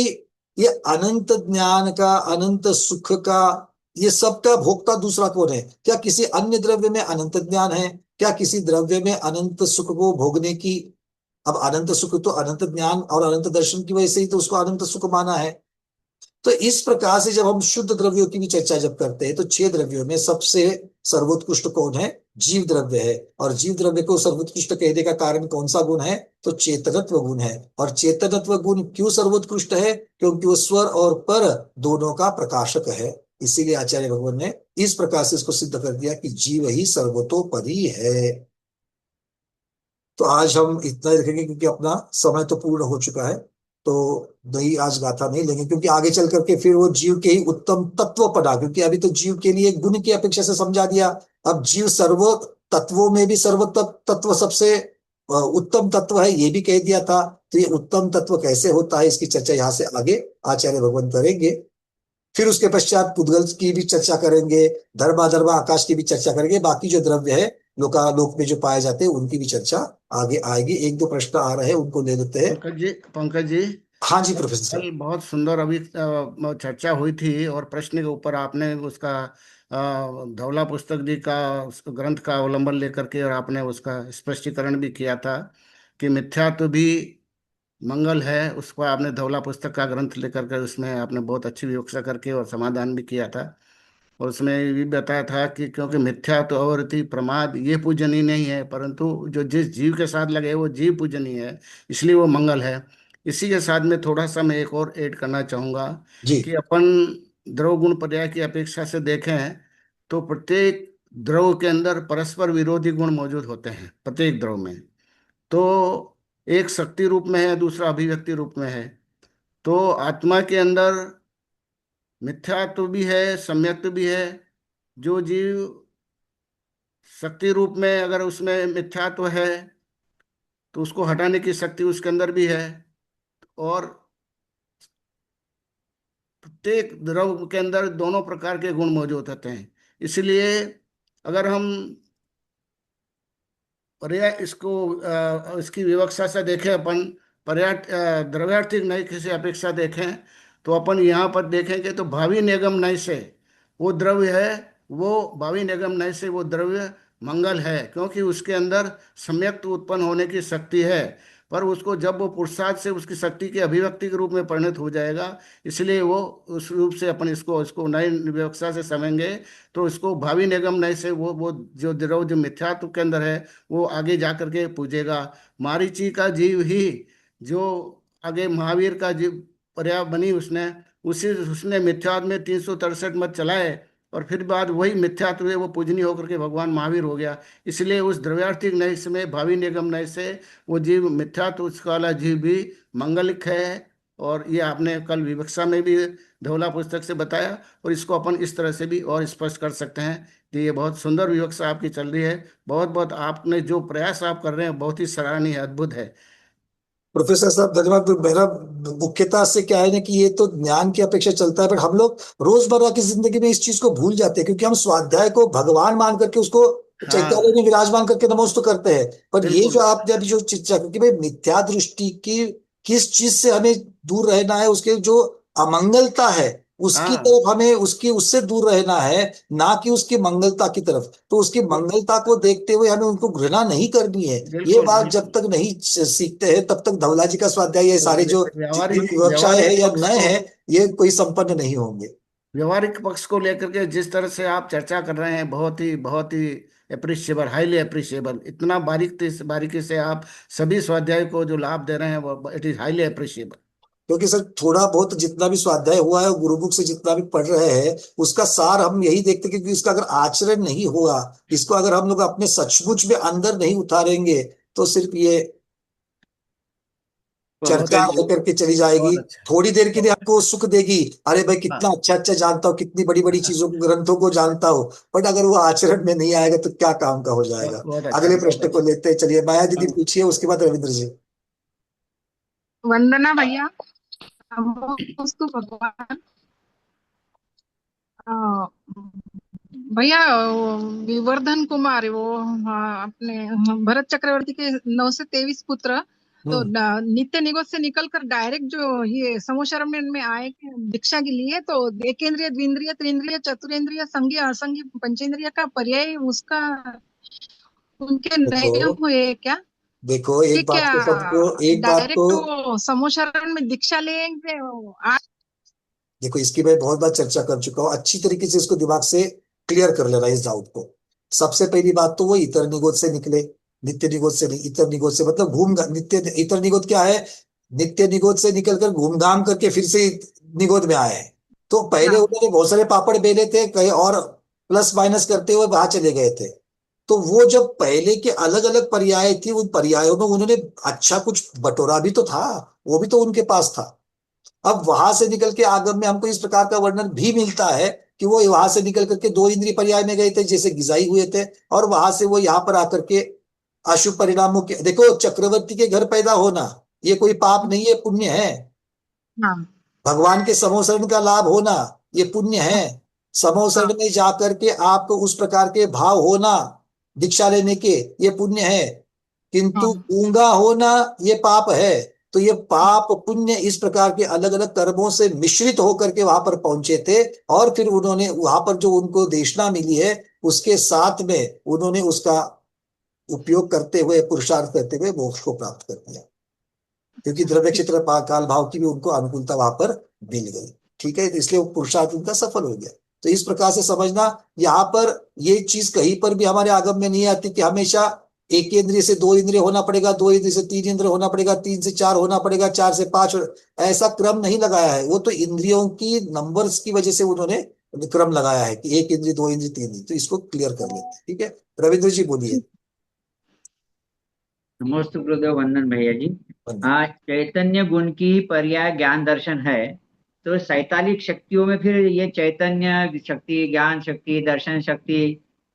ये अनंत ज्ञान का, अनंत सुख का, ये सब का भोक्ता दूसरा कौन है? क्या किसी अन्य द्रव्य में अनंत ज्ञान है? क्या किसी द्रव्य में अनंत सुख को भोगने की? अब अनंत सुख तो अनंत ज्ञान और अनंत दर्शन की वजह से ही तो उसको अनंत सुख माना है। तो इस प्रकार से जब हम शुद्ध द्रव्यों की भी चर्चा जब करते हैं, तो 6 द्रव्यों में सबसे सर्वोत्कृष्ट कौन है? जीव द्रव्य है। और जीव द्रव्य को सर्वोत्कृष्ट कहने का कारण कौन सा गुण है? तो चेतनत्व गुण है। और चेतनत्व गुण क्यों सर्वोत्कृष्ट है? क्योंकि वो स्वर और पर दोनों का प्रकाशक है। इसीलिए आचार्य भगवान ने इस प्रकार से इसको सिद्ध कर दिया कि जीव ही सर्वतोपरि है। तो आज हम इतना ही रखेंगे, क्योंकि अपना समय तो पूर्ण हो चुका है। तो नहीं, आज गाथा नहीं लेंगे, क्योंकि आगे चल करके फिर वो जीव के ही उत्तम तत्व पड़ा, क्योंकि अभी तो जीव के लिए गुण की अपेक्षा से समझा दिया। अब जीव सर्व तत्वों में भी सर्व तत्व सबसे उत्तम तत्व है, ये भी कह दिया था। तो ये उत्तम तत्व कैसे होता है, इसकी चर्चा यहाँ से आगे आचार्य भगवान करेंगे। फिर उसके पश्चात पुद्गल की भी चर्चा करेंगे, धर्माधर्मा आकाश की भी चर्चा करेंगे। बाकी जो द्रव्य है लोक में जो पाए जाते हैं, उनकी भी चर्चा आगे आएगी। 1-2 प्रश्न आ रहे हैं, उनको ले लेते हैं। पंकज जी। हाँ जी प्रोफेसर। कल बहुत सुंदर अभी चर्चा हुई थी, और प्रश्न के ऊपर आपने उसका धौला पुस्तक जी का ग्रंथ का अवलंबन लेकर के, और आपने उसका स्पष्टीकरण भी किया था कि मिथ्यात्व भी मंगल है। उसको आपने धौला पुस्तक का ग्रंथ लेकर के उसमें आपने बहुत अच्छी विवक्षा करके और समाधान भी किया था। और उसमें ये भी बताया था कि क्योंकि मिथ्या तो अवृत्ति प्रमाद ये पूजनीय नहीं है, परंतु जो जिस जीव के साथ लगे वो जीव पूजनीय है, इसलिए वो मंगल है। इसी के साथ में थोड़ा सा मैं एक और ऐड करना चाहूँगा कि अपन द्रव गुण पर्याय की अपेक्षा से देखें तो प्रत्येक द्रव के अंदर परस्पर विरोधी गुण मौजूद होते हैं, प्रत्येक द्रव में। तो एक शक्ति रूप में है, दूसरा अभिव्यक्ति रूप में है। तो आत्मा के अंदर मिथ्यात्व भी है, सम्यक्त्व भी है। जो जीव शक्ति रूप में अगर उसमें मिथ्यात्व है तो उसको हटाने की शक्ति उसके अंदर भी है। और प्रत्येक द्रव के अंदर दोनों प्रकार के गुण मौजूद होते हैं। इसलिए अगर हम पर्याय इसकी विवक्षा से देखें, अपन पर्याय द्रव्यार्थिक नय की से अपेक्षा देखें तो अपन यहाँ पर देखेंगे तो भावी निगम नय से वो द्रव्य है, वो भावी निगम नय से वो द्रव्य मंगल है, क्योंकि उसके अंदर सम्यक्त उत्पन्न होने की शक्ति है। पर उसको जब वो पुरुषार्थ से उसकी शक्ति के अभिव्यक्ति के रूप में परिणत हो जाएगा, इसलिए वो उस रूप से अपन इसको नई विवक्षा से समझेंगे तो इसको भावी निगम नय से वो जो द्रव जो मिथ्यात्व के अंदर है वो आगे जा करके पूजेगा। मारीची का जीव ही जो आगे महावीर का जीव पर्याय बनी उसने मिथ्यात्व में 363 मत चलाए और फिर बाद वही मिथ्यात्व है वो पूजनीय होकर के भगवान महावीर हो गया। इसलिए उस द्रव्यार्थिक नय में भावी निगम नय से वो जीव मिथ्यात्व उसका वाला जीव भी मंगलिक है। और ये आपने कल विवक्षा में भी धौला पुस्तक से बताया और इसको अपन इस तरह से भी और स्पष्ट कर सकते हैं कि ये बहुत सुंदर विवक्षा आपकी चल रही है। बहुत बहुत आपने जो प्रयास आप कर रहे हैं बहुत ही सराहनीय है, अद्भुत है। प्रोफेसर साहब धन्यवाद। मेरा मुख्यतः से क्या है ना कि ये तो ज्ञान की अपेक्षा चलता है, बट हम लोग रोजमर्रा की जिंदगी में इस चीज को भूल जाते हैं, क्योंकि हम स्वाध्याय को भगवान मान करके उसको चैत्यालय में विराजमान करके नमोस्त तो करते हैं। पर ये जो आपने अभी जो चर्चा की भाई मिथ्या दृष्टि की किस चीज से हमें दूर रहना है, उसके जो अमंगलता है उसकी तरफ हमें उससे दूर रहना है, ना कि उसकी मंगलता की तरफ। तो उसकी मंगलता को देखते हुए हमें उनको घृणा नहीं करनी है। ये बात जब तक नहीं सीखते हैं तब तक धवला जी का स्वाध्याय ये सारे जो विवक्षाएं है या नए हैं ये कोई संपन्न नहीं होंगे। व्यवहारिक पक्ष को लेकर के जिस तरह से आप चर्चा कर रहे हैं बहुत ही अप्रिशिएबल, हाईली अप्रिशिएबल। इतना बारीकी से आप सभी स्वाध्याय को जो लाभ दे रहे हैं वो इट इज हाईली अप्रिशिएबल। क्योंकि सर थोड़ा बहुत जितना भी स्वाध्याय हुआ है गुरु बुक से जितना भी पढ़ रहे हैं उसका सार हम यही देखते हैं, क्योंकि इसका अगर आचरण नहीं होगा, इसको अगर हम लोग अपने सचमुच में अंदर नहीं उतारेंगे तो सिर्फ ये चर्चा करके चली जाएगी। थोड़ी देर के लिए आपको सुख देगी, अरे भाई कितना अच्छा जानता हो, कितनी बड़ी बड़ी चीजों को ग्रंथों को जानता हो, बट अगर वो आचरण में नहीं आएगा तो क्या काम का हो जाएगा। अगले प्रश्न को लेते हैं। चलिए माया दीदी पूछिए, उसके बाद रविंद्र जी। वंदना भैया, नमोस्तु भगवान। भैया विवर्धन कुमार वो अपने भरत चक्रवर्ती के 9 से 23 पुत्र तो नित्य निगोद से निकलकर डायरेक्ट जो ये समोशरण्य में आए दीक्षा के लिए, तो एकेंद्रिय, द्विंद्रिय, त्रिंद्रिय, चतुरेंद्रिय, संज्ञ, असंज्ञ, पंचेंद्रिय का पर्याय उसका उनके नहीं हुए क्या? देखो एक बात तो समोशरण में दीक्षा लेंगे। देखो इसकी मैं बहुत बार चर्चा कर चुका हूँ, अच्छी तरीके से इसको दिमाग से क्लियर कर लेना इस डाउट को। सबसे पहली बात तो वो इतर निगोद से निकले, नित्य निगोद से नहीं। इतर निगोद से मतलब घूम नित्य, इतर निगोद क्या है? नित्य निगोद से निकलकर घूमघाम करके फिर से निगोद में आए। तो पहले उन्होंने बहुत सारे पापड़ बेले थे, कहीं और प्लस माइनस करते हुए वहां चले गए थे। तो वो जब पहले के अलग अलग पर्याय थी, उन पर्यायों में उन्होंने अच्छा कुछ बटोरा भी तो था, वो भी तो उनके पास था। अब वहां से निकल के आगम में हमको इस प्रकार का वर्णन भी मिलता है कि वो वहां से निकल करके 2 इंद्रिय पर्याय में गए थे, जैसे गिजाई हुए थे, और वहां से वो यहाँ पर आकर के अशुभ परिणामों के, देखो चक्रवर्ती के घर पैदा होना ये कोई पाप नहीं है, पुण्य है। भगवान के समोसरण का लाभ होना ये पुण्य है। समोसरण में जाकर के आपको उस प्रकार के भाव होना दीक्षा लेने के ये पुण्य है, किंतु गूंगा होना ये पाप है। तो ये पाप पुण्य इस प्रकार के अलग अलग कर्मों से मिश्रित होकर के वहां पर पहुंचे थे, और फिर उन्होंने वहां पर जो उनको देशना मिली है उसके साथ में उन्होंने उसका उपयोग करते हुए, पुरुषार्थ करते हुए मोक्ष को प्राप्त कर दिया, क्योंकि द्रव्य क्षेत्र काल भाव की भी उनको अनुकूलता वहां पर मिल गई। ठीक है, इसलिए वो पुरुषार्थ उनका सफल हो गया। तो इस प्रकार से समझना, यहाँ पर ये चीज कहीं पर भी हमारे आगम में नहीं आती कि हमेशा एक इंद्रिय से 2 इंद्रिय होना पड़ेगा, 2 इंद्रिय से 3 इंद्रिय होना पड़ेगा, 3 से 4 होना पड़ेगा, 4 से 5, ऐसा क्रम नहीं लगाया है। वो तो इंद्रियों की नंबर्स की वजह से उन्होंने क्रम लगाया है कि 1 इंद्रिय, 2 इंद्रिय, 3 इंद्रिय। तो इसको क्लियर कर लेते हैं। ठीक है, रविंद्र जी बोलिए। नमस्ते गुरुदेव, वंदन भैया जी। चैतन्य गुण की पर्याय ज्ञान दर्शन है, तो 47 शक्तियों में फिर ये चैतन्य शक्ति, ज्ञान शक्ति, दर्शन शक्ति,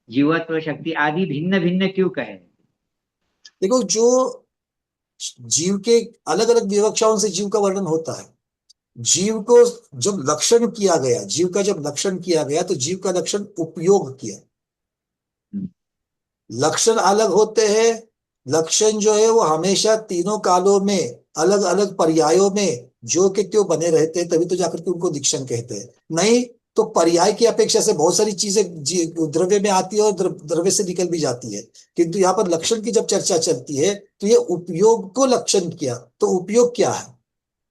जीवत्व, शक्ति आदि भिन्न भिन्न क्यों कहे? देखो, जो जीव के अलग अलग विवक्षाओं से जीव का वर्णन होता है। जीव को जब लक्षण किया गया, जीव का जब लक्षण किया गया तो जीव का लक्षण उपयोग किया। लक्षण अलग होते हैं। लक्षण जो है वो हमेशा तीनों कालों में अलग अलग पर्यायों में जो के त्यों बने रहते हैं, तभी तो जाकर के उनको दिक्षण कहते हैं। नहीं तो पर्याय की अपेक्षा से बहुत सारी चीजें द्रव्य में आती है और द्रव्य से निकल भी जाती है, किंतु यहाँ पर लक्षण की जब चर्चा चलती है तो ये उपयोग को लक्षण किया। तो उपयोग क्या है?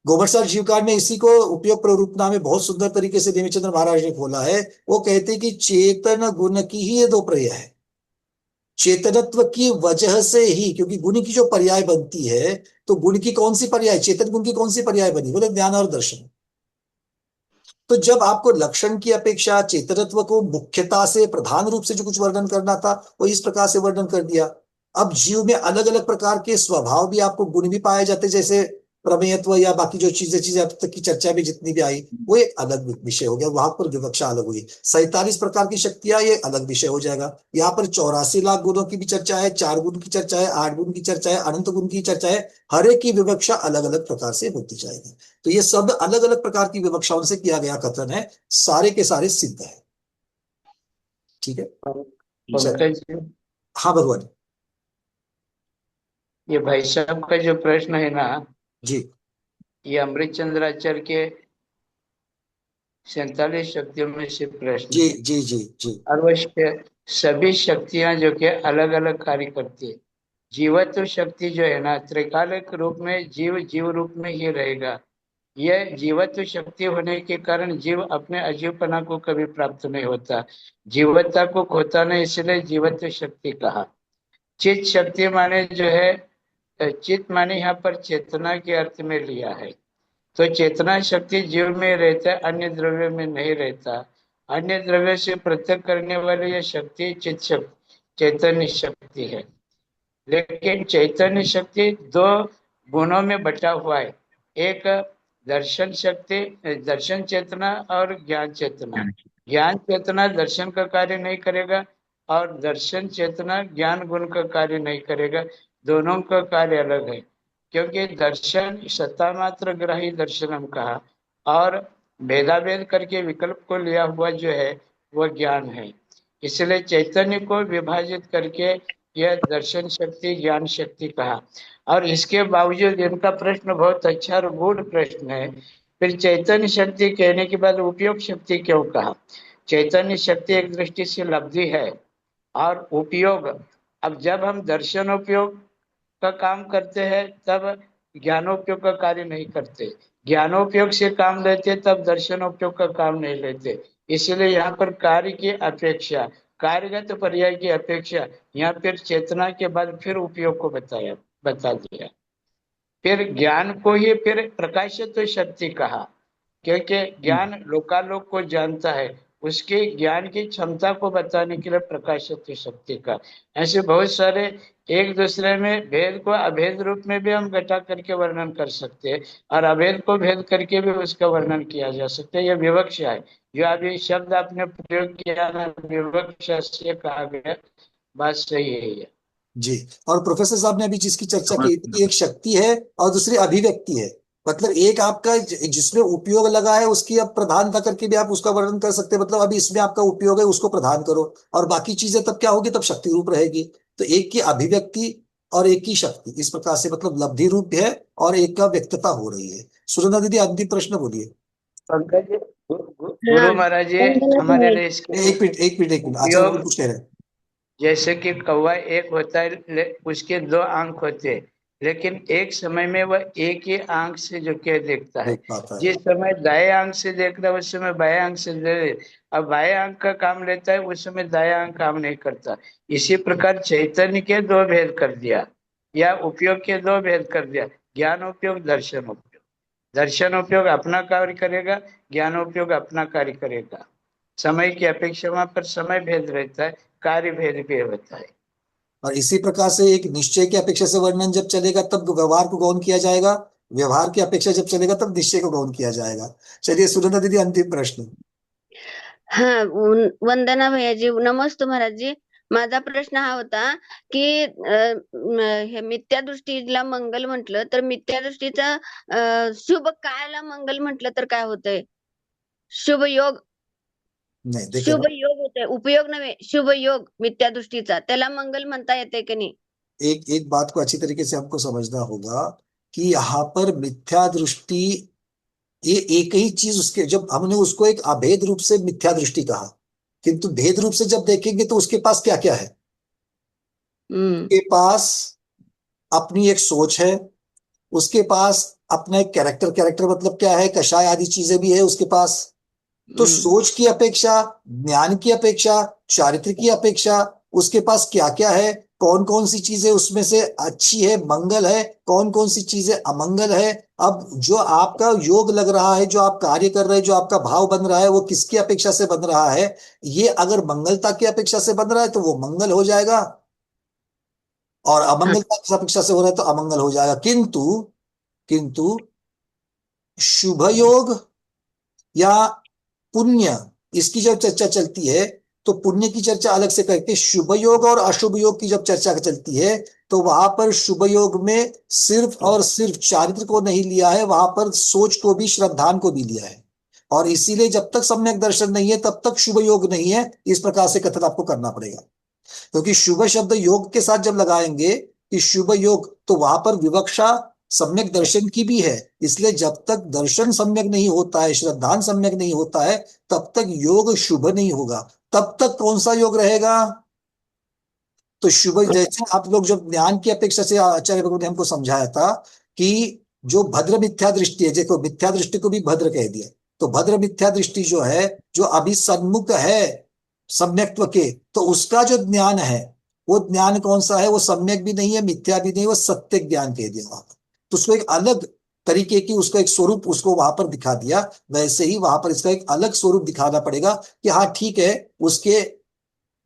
गोबरसाल जीवकांड में इसी को उपयोग प्ररूपना में बहुत सुंदर तरीके से देवीचंद्र महाराज ने खोला है। वो कहते हैं कि चेतन गुण की ही ये दो पर्याय है। चेतनत्व की वजह से ही, क्योंकि गुण की जो पर्याय बनती है, तो गुण की कौन सी पर्याय, चेतन गुण की कौन सी पर्याय बनी? बोले ज्ञान और दर्शन। तो जब आपको लक्षण की अपेक्षा चेतनत्व को मुख्यता से प्रधान रूप से जो कुछ वर्णन करना था वो इस प्रकार से वर्णन कर दिया। अब जीव में अलग अलग प्रकार के स्वभाव भी, आपको गुण भी पाए जाते, जैसे प्रमेयत्व या बाकी जो चीजें अब तक की चर्चा में जितनी भी आई वो एक अलग विषय हो गया, वहां पर विवक्षा अलग हुई। 47 प्रकार की शक्तियां, ये अलग विषय हो जाएगा। यहाँ पर 84 लाख गुणों की भी चर्चा है, 4 गुण की चर्चा है, 8 गुण की चर्चा है, अनंत गुण की चर्चा है। हर एक की विवक्षा अलग अलग प्रकार से होती जाएगी। तो ये सब अलग अलग प्रकार की विवक्षाओं से किया गया कथन है, सारे के सारे सिद्ध है। ठीक है। हाँ भगवान, ये भाई साहब का जो प्रश्न है ना जी, ये अमृत चंद्राचार्य के 47 शक्तियों में से प्रश्न जी है। जी जी जी। और वो सभी शक्तियां जो कि अलग अलग कार्य करती है। जीवत्व शक्ति जो है ना, त्रिकालिक रूप में जीव रूप में ही रहेगा। यह जीवत्व शक्ति होने के कारण जीव अपने अजीवपना को कभी प्राप्त नहीं होता, जीवत्ता को खोता नहीं, इसलिए जीवत्व शक्ति कहा। चित्त शक्ति माने जो है, चित्त माने यहाँ पर चेतना के अर्थ में लिया है। तो चेतना शक्ति जीव में रहता है, अन्य द्रव्य में नहीं रहता। अन्य द्रव्य से पृथक करने वाली यह शक्ति चित्त शक्ति, चैतन्य शक्ति है। लेकिन चैतन्य शक्ति 2 गुणों में बटा हुआ है, एक दर्शन शक्ति, दर्शन चेतना और ज्ञान चेतना। ज्ञान चेतना दर्शन का कार्य नहीं करेगा और दर्शन चेतना ज्ञान गुण का कार्य नहीं करेगा। दोनों का कार्य अलग है, क्योंकि दर्शन सत्ता मात्र ग्राही दर्शन हम कहा, और भेदाभेद करके विकल्प को लिया हुआ जो है वह ज्ञान है। इसलिए चैतन्य को विभाजित करके यह दर्शन शक्ति ज्ञान शक्ति कहा। और इसके बावजूद इनका प्रश्न बहुत अच्छा और गूढ़ प्रश्न है, फिर चैतन्य शक्ति कहने के बाद उपयोग शक्ति क्यों कहा? चैतन्य शक्ति एक दृष्टि से लब्धि है और उपयोग, अब जब हम दर्शनोपयोग का काम करते हैं तब ज्ञानोपयोग का कार्य नहीं करते, ज्ञानोपयोग से काम लेते तब दर्शनोपयोग का काम नहीं लेते। इसलिए यहाँ पर कार्य की अपेक्षा, कार्यगत पर्याय की अपेक्षा यहाँ फिर चेतना के बाद फिर उपयोग को बता दिया। फिर ज्ञान को ही फिर प्रकाशित शक्ति कहा, क्योंकि ज्ञान लोकालोक को जानता है, उसके ज्ञान की क्षमता को बताने के लिए प्रकाशित शक्ति का। ऐसे बहुत सारे एक दूसरे में भेद को अभेद रूप में भी हम घटा करके वर्णन कर सकते हैं और अभेद को भेद करके भी उसका वर्णन किया जा सकता है। यह विवक्षा है, जो अभी शब्द आपने प्रयोग किया ना, विवक्षा से कहा गया, बात सही है ये जी। और प्रोफेसर साहब ने अभी जिसकी चर्चा की, एक शक्ति है और दूसरी अभिव्यक्ति है। मतलब एक आपका जिसमें उपयोग लगा है उसकी अब प्रधानता करके भी आप उसका वर्णन कर सकते हैं। मतलब अभी इसमें आपका उपयोग है, उसको प्रधान करो, और बाकी चीजें तब क्या होगी, तब शक्ति रूप रहेगी। तो एक की अभिव्यक्ति और एक की शक्ति, इस प्रकार से मतलब लब्धि रूप है और एक का व्यक्तता हो रही है। सुरंदा दीदी, अंतिम प्रश्न बोलिए। पंकज गुरु महाराज जी हमारे लिए एक मिनट अच्छा कुछ कह रहे हैं। जैसे कि कौवा एक होता है, उसके 2 आंख होते हैं, लेकिन एक समय में वह एक ही आंख से जो क्या देखता है। जिस समय दाएं आंख से देख रहा है उस समय बाएं आंख से अब बाएं आंख का काम लेता है, उस समय दाएं आंख काम नहीं करता। इसी प्रकार चैतन्य के 2 भेद कर दिया या उपयोग के 2 भेद कर दिया, ज्ञान उपयोग दर्शन उपयोग। दर्शन उपयोग अपना कार्य करेगा, ज्ञान उपयोग अपना कार्य करेगा। समय की अपेक्षा वहां पर समय भेद रहता है, कार्य भेद भी होता है। और इसी प्रकार से एक निश्चय की अपेक्षा से वर्णन जब चलेगा तब व्यवहार को गौण किया जाएगा, व्यवहार की अपेक्षा जब चलेगा तब निश्चय को गौण किया जाएगा। चलिए सुनंदा दीदी, अंतिम प्रश्न। हाँ, वंदना भैया जी, नमस्ते महाराज जी। माझा प्रश्न हा होता की हे मिथ्यादृष्टीला मंगल म्हटलं तर मिथ्यादृष्टीचा शुभ काळाला मंगल म्हटलं तर काय होतंय? शुभ योग नहीं देखिए शुभ योग होतंय, उपयोग नव्हे, शुभ योग मिथ्यादृष्टीचा त्याला मंगल म्हणता येते की नाही? एक एक बात को अच्छी तरीके से हमको समझना होगा कि यहाँ पर मिथ्या दृष्टि, ये एक ही चीज उसके, जब हमने उसको एक अभेद रूप से मिथ्या दृष्टि कहा, किंतु भेद रूप से जब देखेंगे तो उसके पास क्या क्या है? उसके पास अपनी एक सोच है, उसके पास अपना एक कैरेक्टर, कैरेक्टर मतलब क्या है, कषाय आदि चीजें भी है उसके पास। तो सोच की अपेक्षा, ज्ञान की अपेक्षा, चारित्र की अपेक्षा उसके पास क्या क्या है, कौन कौन सी चीजें उसमें से अच्छी है, मंगल है, कौन कौन सी चीजें अमंगल है। अब जो आपका योग लग रहा है, जो आप कार्य कर रहे हैं, जो आपका भाव बन रहा है, वो किसकी अपेक्षा से बन रहा है? ये अगर मंगलता की अपेक्षा से बन रहा है तो वो मंगल हो जाएगा, और अमंगलता की अपेक्षा से हो रहा है तो अमंगल हो जाएगा। किंतु किंतु शुभ योग या पुण्य, इसकी जब चर्चा चलती है तो पुण्य की चर्चा अलग से करके शुभ योग और अशुभ योग की जब चर्चा चलती है तो वहां पर शुभ योग में सिर्फ और सिर्फ चारित्र को नहीं लिया है, वहां पर सोच को भी, श्रद्धान को भी लिया है। और इसीलिए जब तक सम्यक दर्शन नहीं है तब तक शुभ योग नहीं है, इस प्रकार से कथन आपको करना पड़ेगा। क्योंकि शुभ शब्द योग के साथ जब लगाएंगे कि शुभ योग, तो वहां पर विवक्षा सम्यक दर्शन की भी है। इसलिए जब तक दर्शन सम्यक नहीं होता है, श्रद्धान सम्यक नहीं होता है, तब तक योग शुभ नहीं होगा। तब तक कौन सा योग रहेगा? तो शुभ, जैसे आप लोग जब ज्ञान की अपेक्षा से, आचार्य भगवान ने हमको समझाया था कि जो भद्र मिथ्या दृष्टि है, देखो मिथ्या दृष्टि को भी भद्र कह दिया, तो भद्र मिथ्या दृष्टि जो है, जो अभी सन्मुख है सम्यक्त्व के, तो उसका जो ज्ञान है वो ज्ञान कौन सा है? वो सम्यक भी नहीं है, मिथ्या भी नहीं, वो सत्य ज्ञान कह दिया वहां पर। तो उसको एक अलग तरीके की, उसका एक स्वरूप उसको वहां पर दिखा दिया। वैसे ही वहां पर इसका एक अलग स्वरूप दिखाना पड़ेगा कि हाँ ठीक है, उसके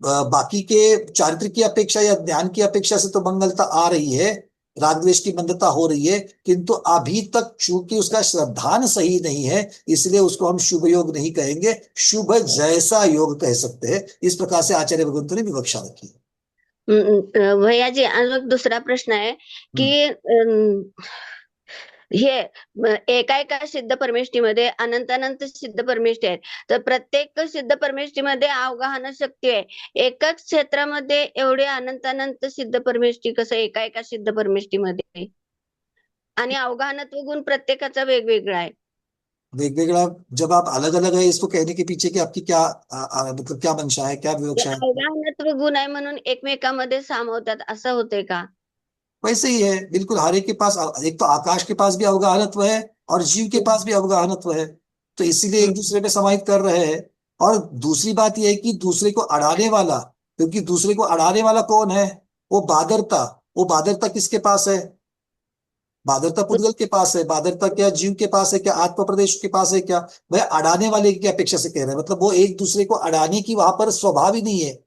बाकी के चारित्र की अपेक्षा या ज्ञान की अपेक्षा से तो मंगलता आ रही है, रागद्वेष की मंदता हो रही है, किंतु अभी तक चूंकि उसका श्रद्धान सही नहीं है, इसलिए उसको हम शुभ योग नहीं कहेंगे, शुभ जैसा योग कह सकते हैं। इस प्रकार से आचार्य भगवंत ने विवक्षा रखी। भैया जी, अजून दूसरा प्रश्न आहे की हे एका सिद्ध परमेष्ठीमध्ये अनंत अनंत सिद्ध परमेष्ठी आहेत, तर प्रत्येक सिद्ध परमेष्ठीमध्ये अवगाहन शक्ती आहे। एकाच क्षेत्रामध्ये एवढे अनंत अनंत सिद्ध परमेष्ठी कसं एका सिद्ध परमेष्ठीमध्ये? आणि अवगाहनत्व गुण प्रत्येकाचा वेगवेगळा आहे। वेगवेगळा, जब आप अलग अलग है, इसको कहने के पीछे की आपकी क्या मतलब क्या मंशा है, क्या विवक्षा है? अवगाहनत्व गुण आहे म्हणून एकमेकांमध्ये सामावतात, असं होतंय का? वैसे ही है, बिल्कुल। हर एक के पास, एक तो आकाश के पास भी अवगाहनत्व है और जीव के पास भी अवगाहनत्व है, तो इसीलिए एक दूसरे में समाहित कर रहे हैं। और दूसरी बात यह है कि दूसरे को अड़ाने वाला, क्योंकि दूसरे को अड़ाने वाला कौन है? वो बादरता। वो बादरता किसके पास है? बादरता पुद्गल के पास है। बादरता क्या जीव के पास है? क्या आत्म प्रदेश के पास है? क्या वह अड़ाने वाले की अपेक्षा से कह रहे हैं, मतलब वो एक दूसरे को अड़ाने की वहां पर स्वभाव ही नहीं है।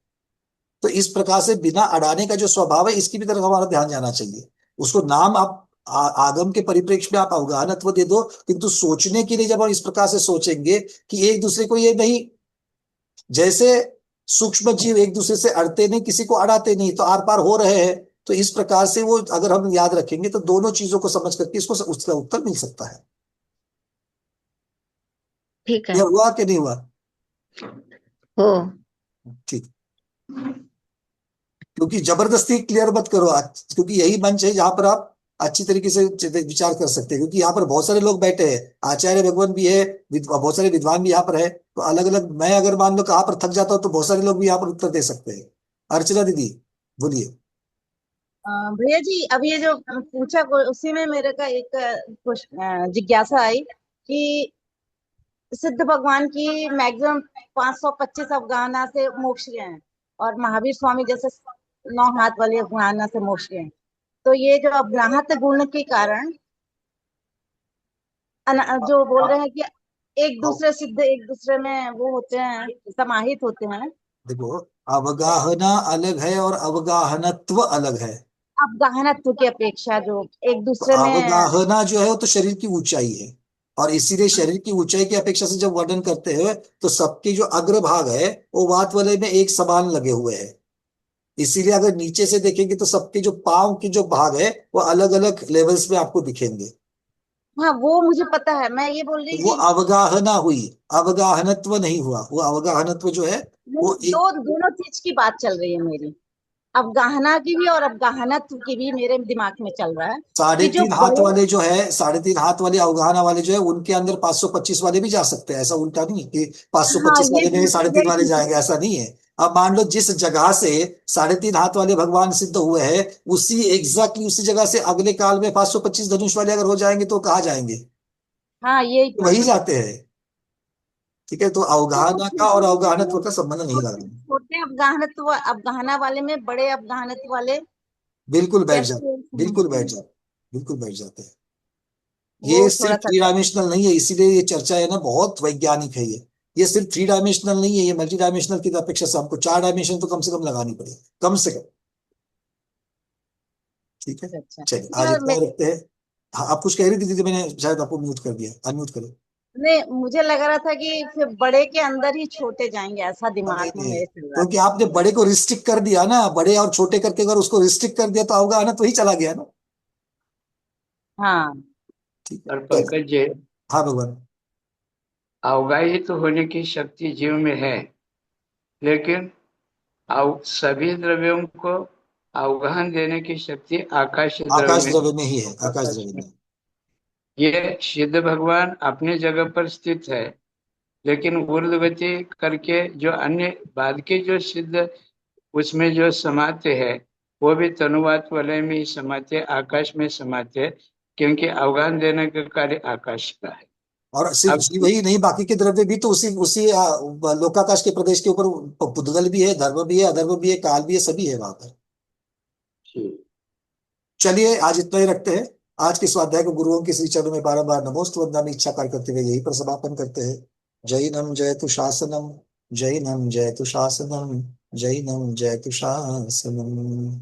तो इस प्रकार से बिना अड़ाने का जो स्वभाव है, इसकी भी तरफ हमारा ध्यान जाना चाहिए। उसको नाम आप आगम के परिप्रेक्ष्य में आप अवगाहनत्व दे दो, किंतु सोचने के लिए जब हम इस प्रकार से सोचेंगे कि एक दूसरे को ये नहीं, जैसे सूक्ष्म जीव एक दूसरे से अड़ते नहीं, किसी को अड़ाते नहीं, तो आर पार हो रहे हैं। तो इस प्रकार से वो अगर हम याद रखेंगे तो दोनों चीजों को समझ करके इसको उसका उत्तर मिल सकता है। ठीक है, यह हुआ कि नहीं हुआ? हो, ठीक। क्योंकि जबरदस्ती क्लियर मत करो, क्योंकि यही मंच है जहां पर आप अच्छी तरीके से विचार कर सकते हैं। क्योंकि यहाँ पर बहुत सारे लोग बैठे हैं, आचार्य भगवान भी है, बहुत सारे विद्वान भी यहाँ पर है, तो अलग अलग, मैं अगर मान लो कहाँ पर थक जाता हूँ तो बहुत सारे लोग भी यहाँ पर उत्तर दे सकते हैं। अर्चना दीदी बोलिए। भैया जी, अब ये जो पूछा उसी में मेरे का एक जिज्ञासा आई कि सिद्ध भगवान की मैक्सिमम 525 अवगाहना से मोक्ष गए हैं और महावीर स्वामी जैसे 9 हाथ वाले अवगाहना से मोक्ष गए हैं। तो ये जो अवगाहत गुण के कारण जो बोल रहे हैं कि एक दूसरे सिद्ध एक दूसरे में वो होते हैं, समाहित होते हैं। देखो, अवगाहना अलग है और अवगाहनत्व अलग है। अवगाहनत्व की अपेक्षा जो एक दूसरे में, अवगाहना जो है वो तो शरीर की ऊंचाई है, और इसीलिए शरीर की ऊंचाई की अपेक्षा से जब वर्णन करते हैं तो सबके जो अग्रभाग है वो वात वलय में एक समान लगे हुए हैं। इसीलिए अगर नीचे से देखेंगे तो सबके जो पांव की जो भाग है वो अलग अलग लेवल्स में आपको दिखेंगे। हाँ वो मुझे पता है, मैं ये बोल रही वो कि अवगाहना हुई, अवगाहनत्व नहीं हुआ। वो अवगाहनत्व जो है वो एक दोनों चीज की बात चल रही है मेरी, अवगाहना की भी और अवगाहनत्व की भी मेरे दिमाग में चल रहा है साढ़े कि जो तीन हाथ बड़े, वाले जो है, 3.5 हाथ वाले अवगाहना वाले जो है उनके अंदर 525 वाले भी जा सकते हैं। ऐसा उल्टा नहीं है कि हाँ 525 वाले में 3.5 वाले जाएंगे, ऐसा नहीं है। अब मान लो जिस जगह से 3.5 हाथ वाले भगवान सिद्ध हुए हैं, उसी एग्जैक्टली उसी जगह से अगले काल में 525 धनुष वाले अगर हो जाएंगे तो कहाँ जाएंगे? हाँ ये वही जाते हैं। ठीक है, तो अवगाहना का और अवगाहनत्व का संबंध नहीं लगाना। छोटे अवगाहनत्व, अवगाहना वाले में बड़े अवगाहनत्व वाले बिल्कुल बैठ कैसे जाते, बिल्कुल बैठ जाते, बिल्कुल बैठ जाते हैं। ये वो थोड़ा सिर्फ सा 3 डायमेंशनल नहीं है, इसीलिए ये चर्चा है ना बहुत वैज्ञानिक है। ये सिर्फ 3 डायमेंशनल नहीं है, ये मल्टी डायमेंशनल की अपेक्षा से हमको 4 डायमेंशन तो कम से कम लगानी पड़ेगी, कम से कम। ठीक है, अच्छा चलिए आज इतना ही रखते हैं। हाँ, आप कुछ कह रही थी दीदी, मैंने शायद आपको म्यूट कर दिया, अनम्यूट करो। नहीं, मुझे लग रहा था कि फिर बड़े के अंदर ही छोटे जाएंगे, ऐसा दिमाग में मेरे चल रहा क्योंकि आपने बड़े को रिस्ट्रिक्ट कर दिया ना, बड़े और छोटे करके अगर उसको रिस्ट्रिक्ट कर दिया तो होगा ना, तो ही चला गया ना। था। हाँ ठीक और है, पंकज जी, हाँ भगवान, अवगाहित होने की शक्ति जीव में है, लेकिन सभी द्रव्यों को अवगाहन देने की शक्ति आकाश आकाश द्रव्य द्रव्य में ही है, आकाश द्रव्य में। ये सिद्ध भगवान अपने जगह पर स्थित है, लेकिन ऊर्ध्वगति करके जो अन्य बाद के जो सिद्ध उसमें जो समाते हैं वो भी तनुवात वलय में ही समाते, आकाश में समाते, क्योंकि अवगाहन देने का कार्य आकाश का है। और सिर्फ जीव ही नहीं, बाकी के द्रव्य भी तो उसी उसी लोकाकाश के प्रदेश के ऊपर पुद्गल भी है, धर्म भी है, अधर्म भी है, काल भी है, सभी है वहां पर। चलिए आज इतना ही रखते हैं। आज के स्वाध्याय को गुरुओं के श्री चरणों में बार बार नमोस्तु वंदना में इच्छा कार्य करते हुए यही पर समापन करते हैं। जैनम जयतु शासनम, जैनम जयतु शासनम, जैनम जयतु शासनम।